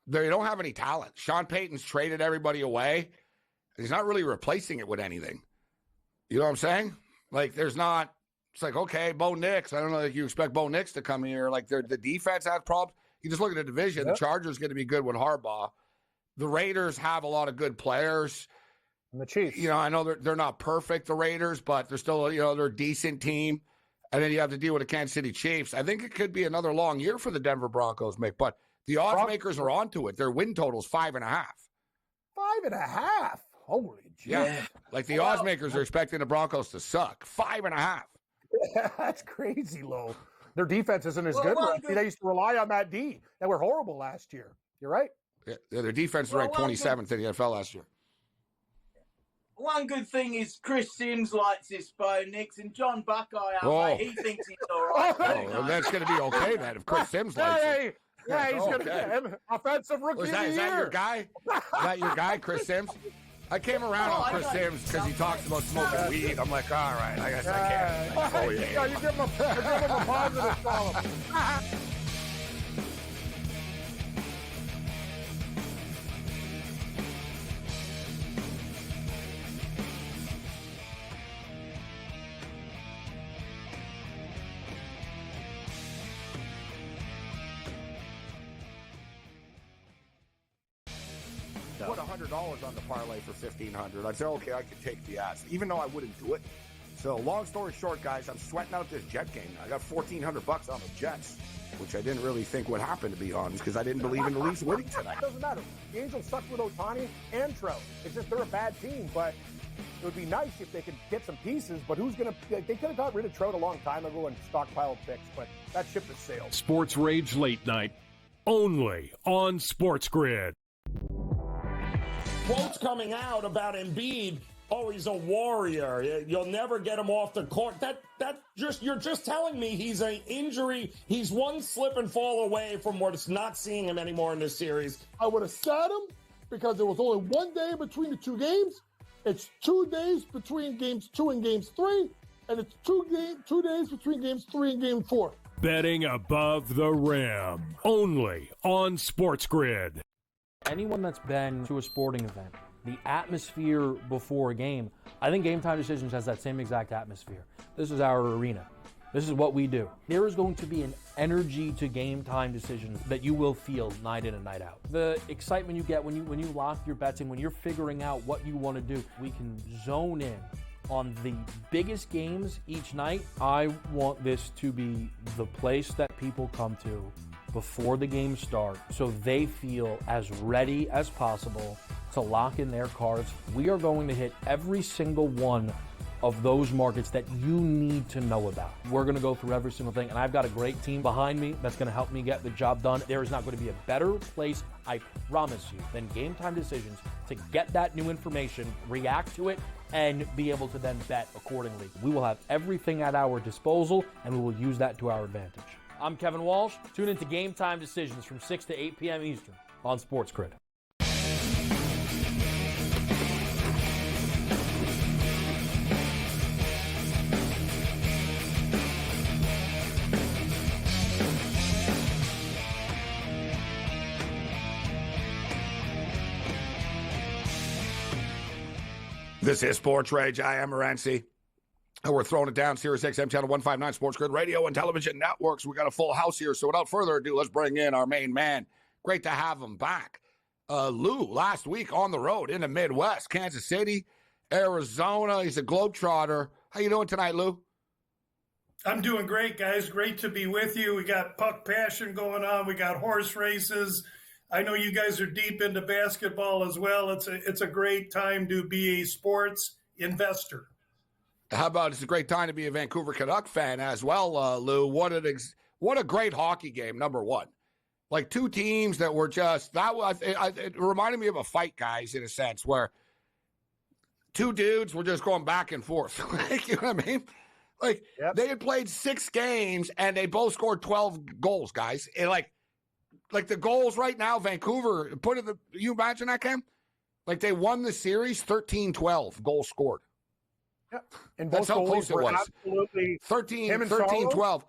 J: they don't have any talent. Sean Payton's traded everybody away. He's not really replacing it with anything. You know what I'm saying? Like, there's not. It's like, okay, Bo Nix. I don't know if you expect Bo Nix to come here. Like, the defense has problems. You just look at the division. Yep. The Chargers going to be good with Harbaugh. The Raiders have a lot of good players.
K: And the Chiefs.
J: You know, I know they're not perfect, the Raiders, but they're still, they're a decent team. And then you have to deal with the Kansas City Chiefs. I think it could be another long year for the Denver Broncos, Mick. But the odds makers are onto it. Their win total's 5.5.
K: 5.5? Holy jeez.
J: Yeah. Like the odds makers are expecting the Broncos to suck. 5.5.
K: That's crazy low. Their defense isn't as good. They used to rely on that D. They were horrible last year. You're right.
J: Yeah, their defense was ranked 27th in the NFL last year.
N: One good thing is Chris Sims likes this Bo Nix, and John Buckeye, he thinks he's all right.
J: Well, that's going to be okay then if Chris Sims likes it.
K: Yeah, he's going to get him offensive rookie of the year.
J: Is that your guy? Is that your guy, Chris Sims? I came around on Chris Sims because he talks about smoking weed. I'm like, all right, I guess I can.
K: Oh, yeah. You give him a positive column.
J: Put $100 on the parlay for $1,500. I'd say, okay, I could take the ass, even though I wouldn't do it. So, long story short, guys, I'm sweating out this Jet game. I got $1,400 on the Jets, which I didn't really think would happen, to be honest, because I didn't believe in the Leafs winning tonight.
K: It doesn't matter. The Angels suck with Ohtani and Trout. It's just they're a bad team, but it would be nice if they could get some pieces. But they could have got rid of Trout a long time ago and stockpiled picks, but that ship has sailed.
C: Sports Rage Late Night, only on SportsGrid.
H: Quotes coming out about Embiid. Oh, he's a warrior. You'll never get him off the court. You're just telling me he's an injury. He's one slip and fall away from not seeing him anymore in this series.
D: I would have sat him because there was only 1 day between the two games. It's 2 days between games 2 and games 3, and it's 2 days between games 3 and game 4.
C: Betting above the rim, only on SportsGrid.
G: Anyone that's been to a sporting event, the atmosphere before a game, I think Game Time Decisions has that same exact atmosphere. This is our arena. This is what we do. There is going to be an energy to Game Time Decisions that you will feel night in and night out. The excitement you get when you lock your bets in, when you're figuring out what you want to do, we can zone in on the biggest games each night. I want this to be the place that people come to before the games start so they feel as ready as possible to lock in their cards. We are going to hit every single one of those markets that you need to know about. We're going to go through every single thing, and I've got a great team behind me that's going to help me get the job done. There is not going to be a better place, I promise you, than Game Time Decisions to get that new information, react to it, and be able to then bet accordingly. We will have everything at our disposal, and we will use that to our advantage. I'm Kevin Walsh. Tune into Game Time Decisions from 6 to 8 p.m. Eastern on SportsGrid.
J: This is Sports Rage. I am Morency. We're throwing it down, Sirius XM Channel 159, SportsGrid Radio and Television Networks. We got a full house here, so without further ado, let's bring in our main man. Great to have him back. Lou, last week on the road in the Midwest, Kansas City, Arizona. He's a Globetrotter. How you doing tonight, Lou?
O: I'm doing great, guys. Great to be with you. We got puck passion going on. We got horse races. I know you guys are deep into basketball as well. It's a great time to be a sports investor.
J: How about it's a great time to be a Vancouver Canuck fan as well, Lou? What what a great hockey game, number one. Like two teams that were just, it reminded me of a fight, guys, in a sense, where two dudes were just going back and forth. Like, you know what I mean? Like, they had played 6 games, and they both scored 12 goals, guys. And like the goals right now, Vancouver, you imagine that, Cam? Like, they won the series 13-12 goals scored.
K: Yep. And
J: That's
K: both
J: how
K: goalies
J: close it
K: were
J: was.
K: absolutely
J: 13-12.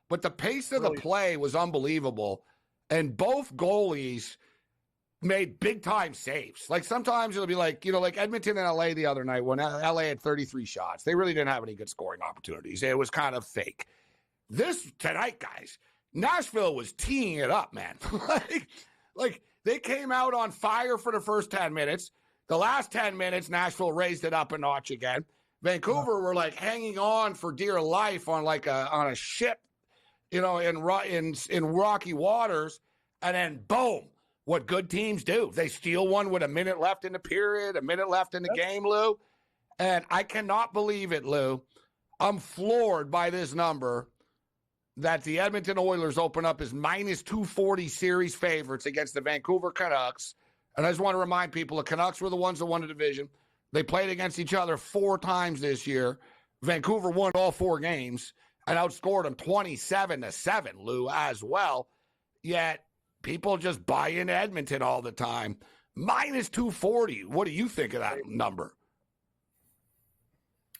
J: But the pace of the play was unbelievable. And both goalies made big-time saves. Like, sometimes it'll be like, like Edmonton and LA the other night when LA had 33 shots. They really didn't have any good scoring opportunities. It was kind of fake. This tonight, guys, Nashville was teeing it up, man. like they came out on fire for the first 10 minutes. The last 10 minutes, Nashville raised it up a notch again. Vancouver were like hanging on for dear life on a ship, in rocky waters, and then boom, what good teams do. They steal one with a minute left in the period, a minute left in the game, Lou. And I cannot believe it, Lou. I'm floored by this number that the Edmonton Oilers open up as minus 240 series favorites against the Vancouver Canucks. And I just want to remind people, the Canucks were the ones that won the division. They played against each other 4 times this year. Vancouver won all 4 games and outscored them 27-7, Lou, as well. Yet people just buy into Edmonton all the time. Minus 240. What do you think of that number?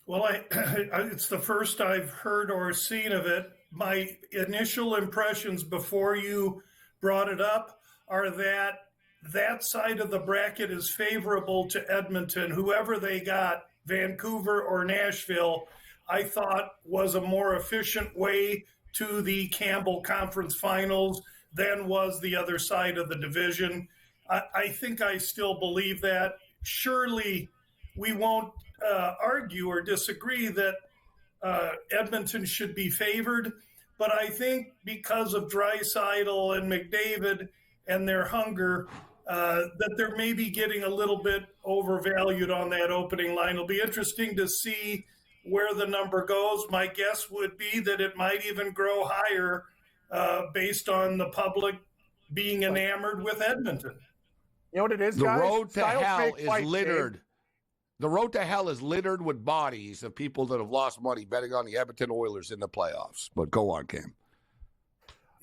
O: Well, it's the first I've heard or seen of it. My initial impressions before you brought it up are that side of the bracket is favorable to Edmonton. Whoever they got, Vancouver or Nashville, I thought was a more efficient way to the Campbell Conference Finals than was the other side of the division. I think I still believe that. Surely we won't argue or disagree that Edmonton should be favored, but I think because of Draisaitl and McDavid and their hunger, that they're maybe getting a little bit overvalued on that opening line. It'll be interesting to see where the number goes. My guess would be that it might even grow higher based on the public being enamored with Edmonton.
K: You know what it is,
J: the
K: guys?
J: Road to hell is
K: fight,
J: littered.
K: Dave.
J: The road to hell is littered with bodies of people that have lost money betting on the Edmonton Oilers in the playoffs. But go on, Cam.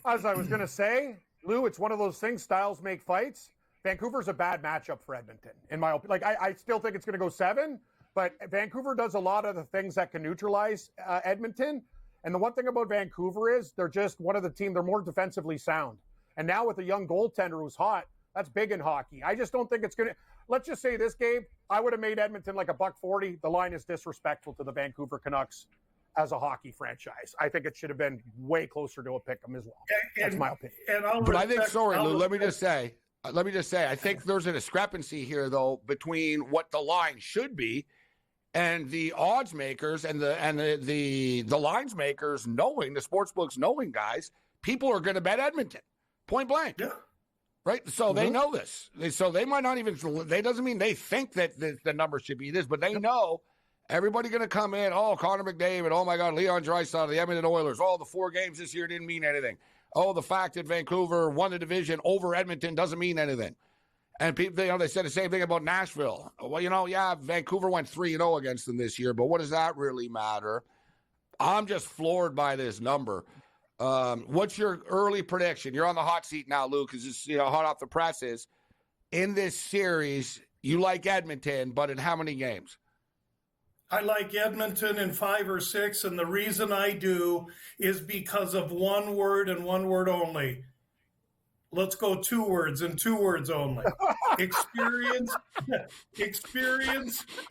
K: As I was going to say, Lou, it's one of those things, styles make fights. Vancouver's a bad matchup for Edmonton, in my opinion. Like, I still think it's going to go 7, but Vancouver does a lot of the things that can neutralize Edmonton. And the one thing about Vancouver is they're just one of the team. They're more defensively sound. And now with a young goaltender who's hot, that's big in hockey. I just don't think it's going to. Let's just say this, Gabe, I would have made Edmonton like $1.40. The line is disrespectful to the Vancouver Canucks as a hockey franchise. I think it should have been way closer to a pick 'em as well. That's my opinion.
J: But I think, sorry, Lou, let me just say, I think there's a discrepancy here, though, between what the line should be and the odds makers and the lines makers knowing, the sports books knowing, guys, people are going to bet Edmonton, point blank.
O: Yeah.
J: Right? So they know this. So they might not even, they doesn't mean they think that the number should be this, but they know everybody going to come in, oh, Connor McDavid, oh my God, Leon Draisaitl, the Edmonton Oilers, the 4 games this year didn't mean anything. Oh, the fact that Vancouver won the division over Edmonton doesn't mean anything. And people, they said the same thing about Nashville. Well, Vancouver went 3-0 against them this year, but what does that really matter? I'm just floored by this number. What's your early prediction? You're on the hot seat now, Lou, because it's hot off the presses. In this series, you like Edmonton, but in how many games?
O: I like Edmonton in 5 or 6, and the reason I do is because of one word and one word only. Let's go 2 words and 2 words only. Experience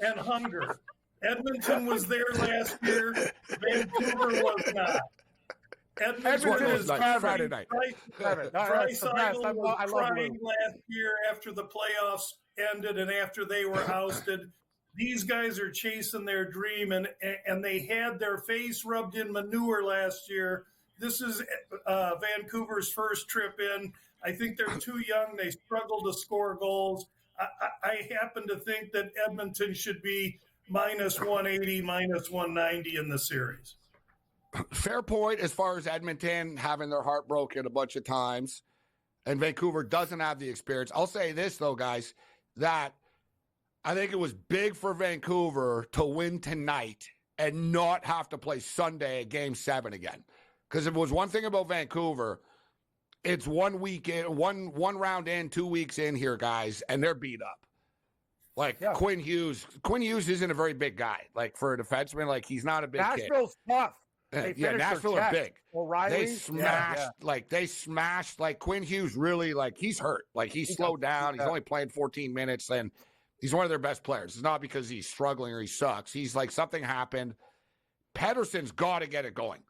O: and hunger. Edmonton was there last year. Vancouver was not. Edmonton is
J: Friday night.
O: Draisaitl was crying last year after the playoffs ended and after they were ousted. These guys are chasing their dream, and they had their face rubbed in manure last year. This is Vancouver's first trip in. I think they're too young. They struggle to score goals. I happen to think that Edmonton should be minus 180, minus 190 in the series.
J: Fair point as far as Edmonton having their heart broken a bunch of times, and Vancouver doesn't have the experience. I'll say this, though, guys, that I think it was big for Vancouver to win tonight and not have to play Sunday at Game 7 again. Because if it was one thing about Vancouver, it's 1 week in, one round in, 2 weeks in here, guys, and they're beat up. Like Quinn Hughes isn't a very big guy. Like for a defenseman, like he's not a big kid.
K: Nashville's tough.
J: Nashville are big.
K: O'Reilly,
J: they smashed, like Quinn Hughes really, like he's hurt. Like he's slowed down. He's only playing 14 minutes, and he's one of their best players. It's not because he's struggling or he sucks. He's like something happened. Pedersen's got to get it going.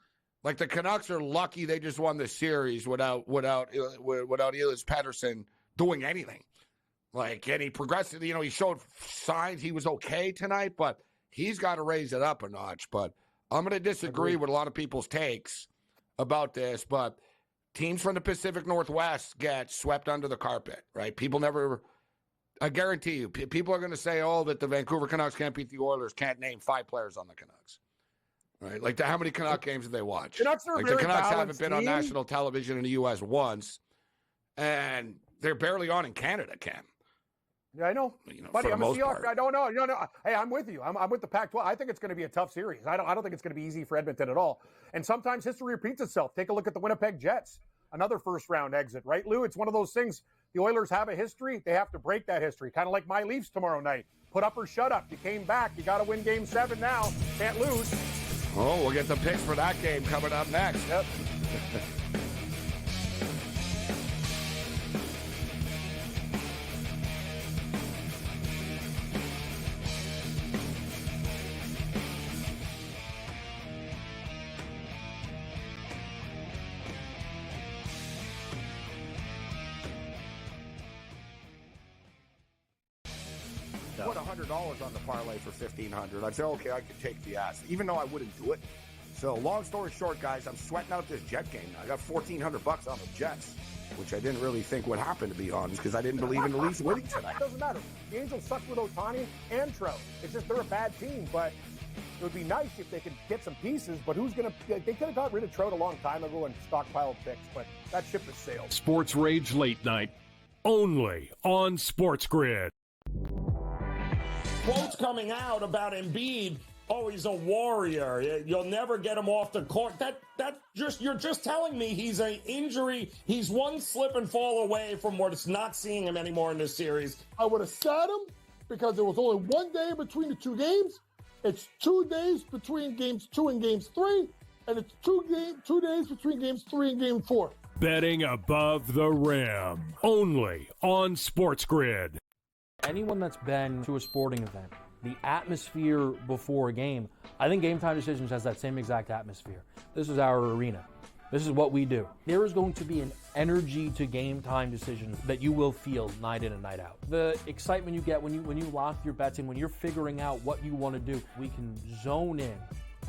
J: Like the Canucks are lucky they just won the series without Elias Pedersen doing anything. Like, and he progressed. He showed signs he was okay tonight, but he's got to raise it up a notch. But I'm going to disagree with a lot of people's takes about this, but teams from the Pacific Northwest get swept under the carpet, right? People never, I guarantee you, people are going to say, that the Vancouver Canucks can't beat the Oilers, can't name 5 players on the Canucks, right? Like, how many Canuck games have they watched?
K: The
J: Canucks haven't been on national television in the U.S. once, and they're barely on in Canada, Cam.
K: Yeah, I know. Buddy, I'm a Seahawks. I don't know. No. Hey, I'm with you. I'm with the Pac-12. I think it's going to be a tough series. I don't think it's going to be easy for Edmonton at all. And sometimes history repeats itself. Take a look at the Winnipeg Jets. Another first-round exit, right, Lou? It's one of those things. The Oilers have a history. They have to break that history. Kind of like my Leafs tomorrow night. Put up or shut up. You came back. You got to win Game 7 now. Can't lose.
J: Oh, we'll get the picks for that game coming up next.
K: Yep.
J: Put $100 on the parlay for $1,500. I'd say, okay, I could take the ass, even though I wouldn't do it. So, long story short, guys, I'm sweating out this Jet game now. I got $1,400 on the Jets, which I didn't really think would happen, to be honest, because I didn't believe in the Leafs winning tonight.
K: It doesn't matter. The Angels suck with Ohtani and Trout. It's just they're a bad team, but it would be nice if they could get some pieces. But they could have got rid of Trout a long time ago and stockpiled picks, but that ship has sailed.
C: SportsRage Late Night, only on SportsGrid.
H: Quotes coming out about Embiid. Oh, he's a warrior. You'll never get him off the court. You're just telling me he's an injury. He's one slip and fall away from not seeing him anymore in this series.
D: I would have sat him because there was only 1 day between the 2 games. It's 2 days between games 2 and games 3, and it's 2 days between games 3 and game 4.
C: Betting above the rim, only on SportsGrid.
G: Anyone that's been to a sporting event, the atmosphere before a game, I think Game Time Decisions has that same exact atmosphere. This is our arena. This is what we do. There is going to be an energy to Game Time Decisions that you will feel night in and night out. The excitement you get when you lock your bets in, when you're figuring out what you want to do, we can zone in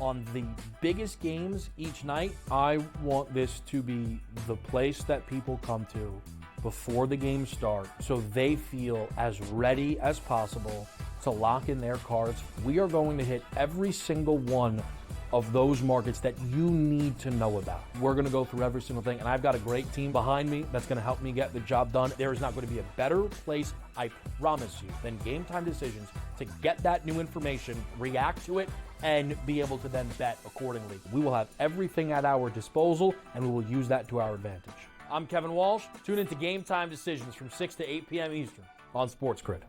G: on the biggest games each night. I want this to be the place that people come to before the games start so they feel as ready as possible to lock in their cards. We are going to hit every single one of those markets that you need to know about. We're going to go through every single thing, and I've got a great team behind me that's going to help me get the job done. There is not going to be a better place, I promise you, than Game Time Decisions to get that new information, react to it, and be able to then bet accordingly. We will have everything at our disposal, and we will use that to our advantage. I'm Kevin Walsh. Tune into Game Time Decisions from 6 to 8 p.m. Eastern on SportsGrid.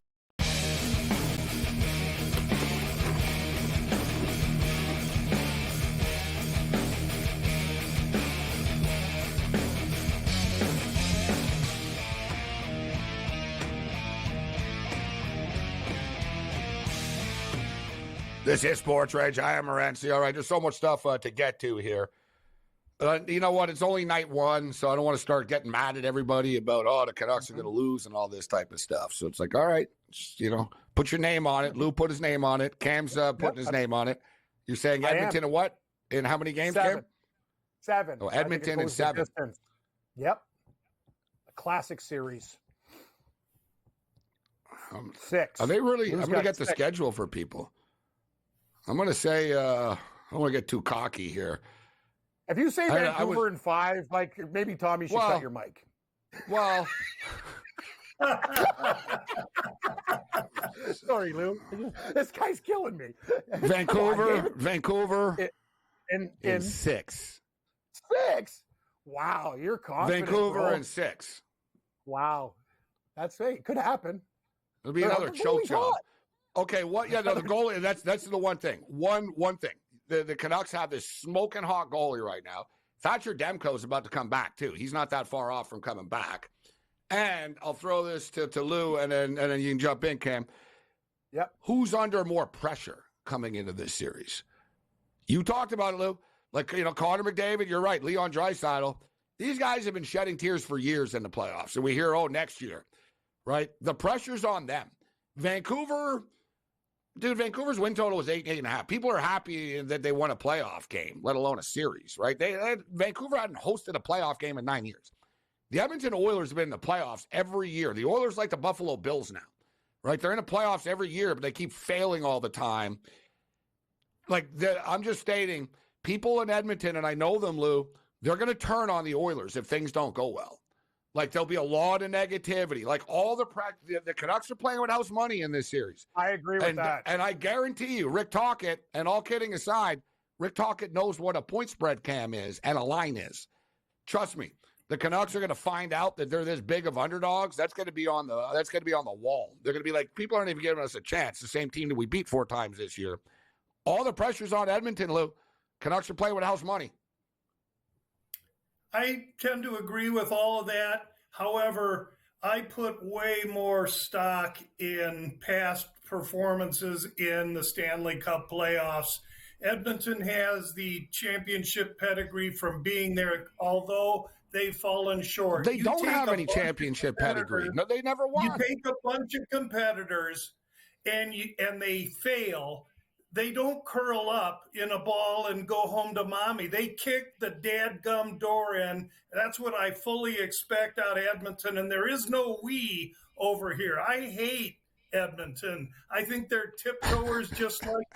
J: This is SportsRage. I am Morency. All right, there's so much stuff to get to here. You know what? It's only night 1, so I don't want to start getting mad at everybody about, the Canucks are going to lose and all this type of stuff. So it's like, all right, just, put your name on it. Lou put his name on it. Cam's putting his name on it. You're saying Edmonton and what? In how many games,
K: 7.
J: Cam?
K: 7.
J: Oh, Edmonton and 7.
K: Yep. A classic series. 6.
J: Are they really?
K: Lou's
J: I'm going to get
K: 6.
J: the schedule for people. I'm going to say, I don't want to get too cocky here.
K: If you say Vancouver in 5, like maybe Tommy should cut your mic.
J: Well,
K: sorry, Lou. This guy's killing me.
J: Vancouver in 6.
K: 6? Wow, you're confident.
J: Vancouver in 6.
K: Wow, that's it. Could happen.
J: It'll be another choke job. Okay, what? Yeah, no, the goalie. That's the one thing. One thing. The Canucks have this smoking hot goalie right now. Thatcher Demko is about to come back too. He's not that far off from coming back. And I'll throw this to Lou, and then you can jump in, Cam.
K: Yep.
J: Who's under more pressure coming into this series? You talked about it, Lou. Like, Connor McDavid, you're right. Leon Draisaitl. These guys have been shedding tears for years in the playoffs. And we hear, next year, right? The pressure's on them. Vancouver's win total was 8.5. People are happy that they won a playoff game, let alone a series, right? Vancouver hadn't hosted a playoff game in 9 years. The Edmonton Oilers have been in the playoffs every year. The Oilers like the Buffalo Bills now, right? They're in the playoffs every year, but they keep failing all the time. I'm just stating, people in Edmonton, and I know them, Lou, they're going to turn on the Oilers if things don't go well. Like, there'll be a lot of negativity. Like, all the Canucks are playing with house money in this series.
K: I agree with that.
J: And I guarantee you, Rick Tocchet, and all kidding aside, Rick Tocchet knows what a point spread, Cam, is and a line is. Trust me, the Canucks are going to find out that they're this big of underdogs. That's going to be on the wall. They're going to be like, people aren't even giving us a chance. The same team that we beat 4 times this year. All the pressure's on Edmonton, Lou. Canucks are playing with house money.
O: I tend to agree with all of that. However, I put way more stock in past performances in the Stanley Cup playoffs. Edmonton has the championship pedigree from being there, although they've fallen short.
J: They don't have any championship pedigree. No, they never won.
O: You take a bunch of competitors and they fail. They don't curl up in a ball and go home to mommy. They kick the dadgum door in. That's what I fully expect out of Edmonton. And there is no we over here. I hate Edmonton. I think they're tiptoers just like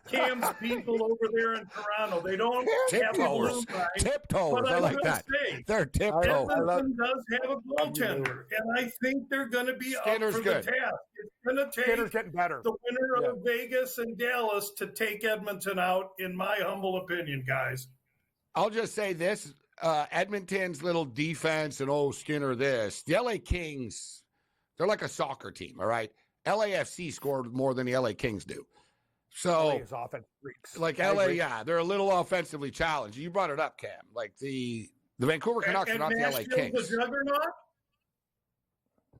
O: Cam's people over there in Toronto. They don't have a blue line.
J: Tiptoes. I like that. They're tiptoes.
O: Edmonton does have a goaltender, and I think they're going to be
J: Skinner's
O: up for
J: good.
O: the task. It's going to take
K: Skinner's getting better.
O: The winner of Vegas and Dallas to take Edmonton out, in my humble opinion, guys.
J: I'll just say this. Edmonton's little defense and, Skinner this. The LA Kings, they're like a soccer team, all right? LAFC scored more than the LA Kings do. So,
K: LA is offense freaks.
J: Like LA, they're a little offensively challenged. You brought it up, Cam. Like the Vancouver Canucks are not the LA Kings.
O: The juggernaut?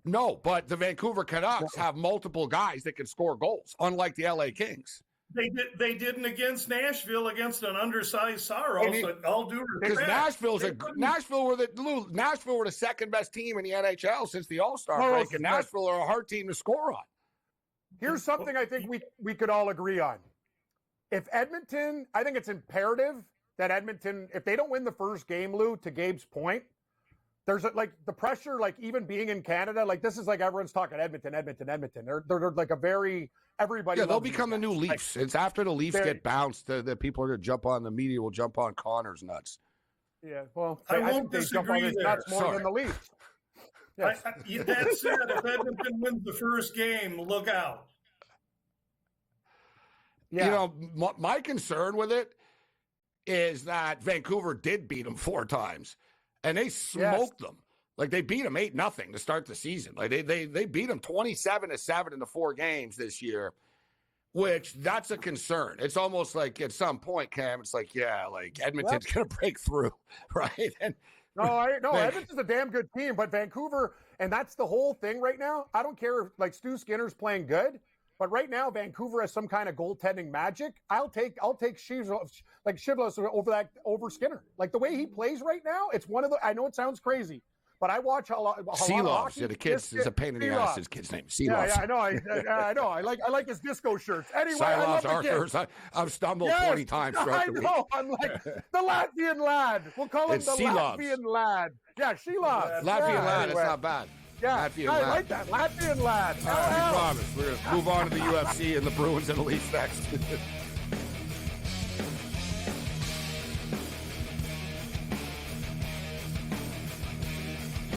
J: No, but the Vancouver Canucks have multiple guys that can score goals, unlike the LA Kings.
O: They didn't against Nashville against an undersized Saros. All due respect.
J: Because Nashville were the second best team in the NHL since the All-Star break, and Nashville are a hard team to score on.
K: Here's something I think we could all agree on. If Edmonton, I think it's imperative that Edmonton, if they don't win the first game, Lou, to Gabe's point, there's the pressure, even being in Canada, this is like everyone's talking Edmonton. They're like everybody.
J: Yeah, they'll become the new Leafs. It's after the Leafs get bounced that people are going to jump on. The media will jump on Connor's nuts.
K: Yeah, well,
O: I won't disagree there.
K: Nuts more than the Leafs.
O: Yes. That said, if Edmonton wins the first game, look out.
J: Yeah. My concern with it is that Vancouver did beat them 4 times, and they smoked them. Like, they beat them 8-0 to start the season. Like, they beat them 27-7 in the 4 games this year, which that's a concern. It's almost like at some point, Cam, it's like, Edmonton's going to break through, right? And
K: Edmonton's a damn good team, but Vancouver, and that's the whole thing right now. I don't care if Stu Skinner's playing good, but right now Vancouver has some kind of goaltending magic. I'll take Shivlos over Skinner. Like, the way he plays right now, it's one of the. I know it sounds crazy, but I watch a lot of hockey.
J: The kids is a pain in the ass. His kid's name.
K: Yeah, I know. I know. I like his disco shirts. Anyway, I love the kid.
J: I've stumbled 20 times throughout the week. I know.
K: I'm like the Latvian lad. We'll call him the Latvian lad. Yeah, Shelovs.
J: Latvian lad. It's not bad.
K: Yeah,
J: Latvian
K: I
J: lad.
K: like that. Latvian lad.
J: We promise. We're going to move on to the UFC and the Bruins and the Leafs next.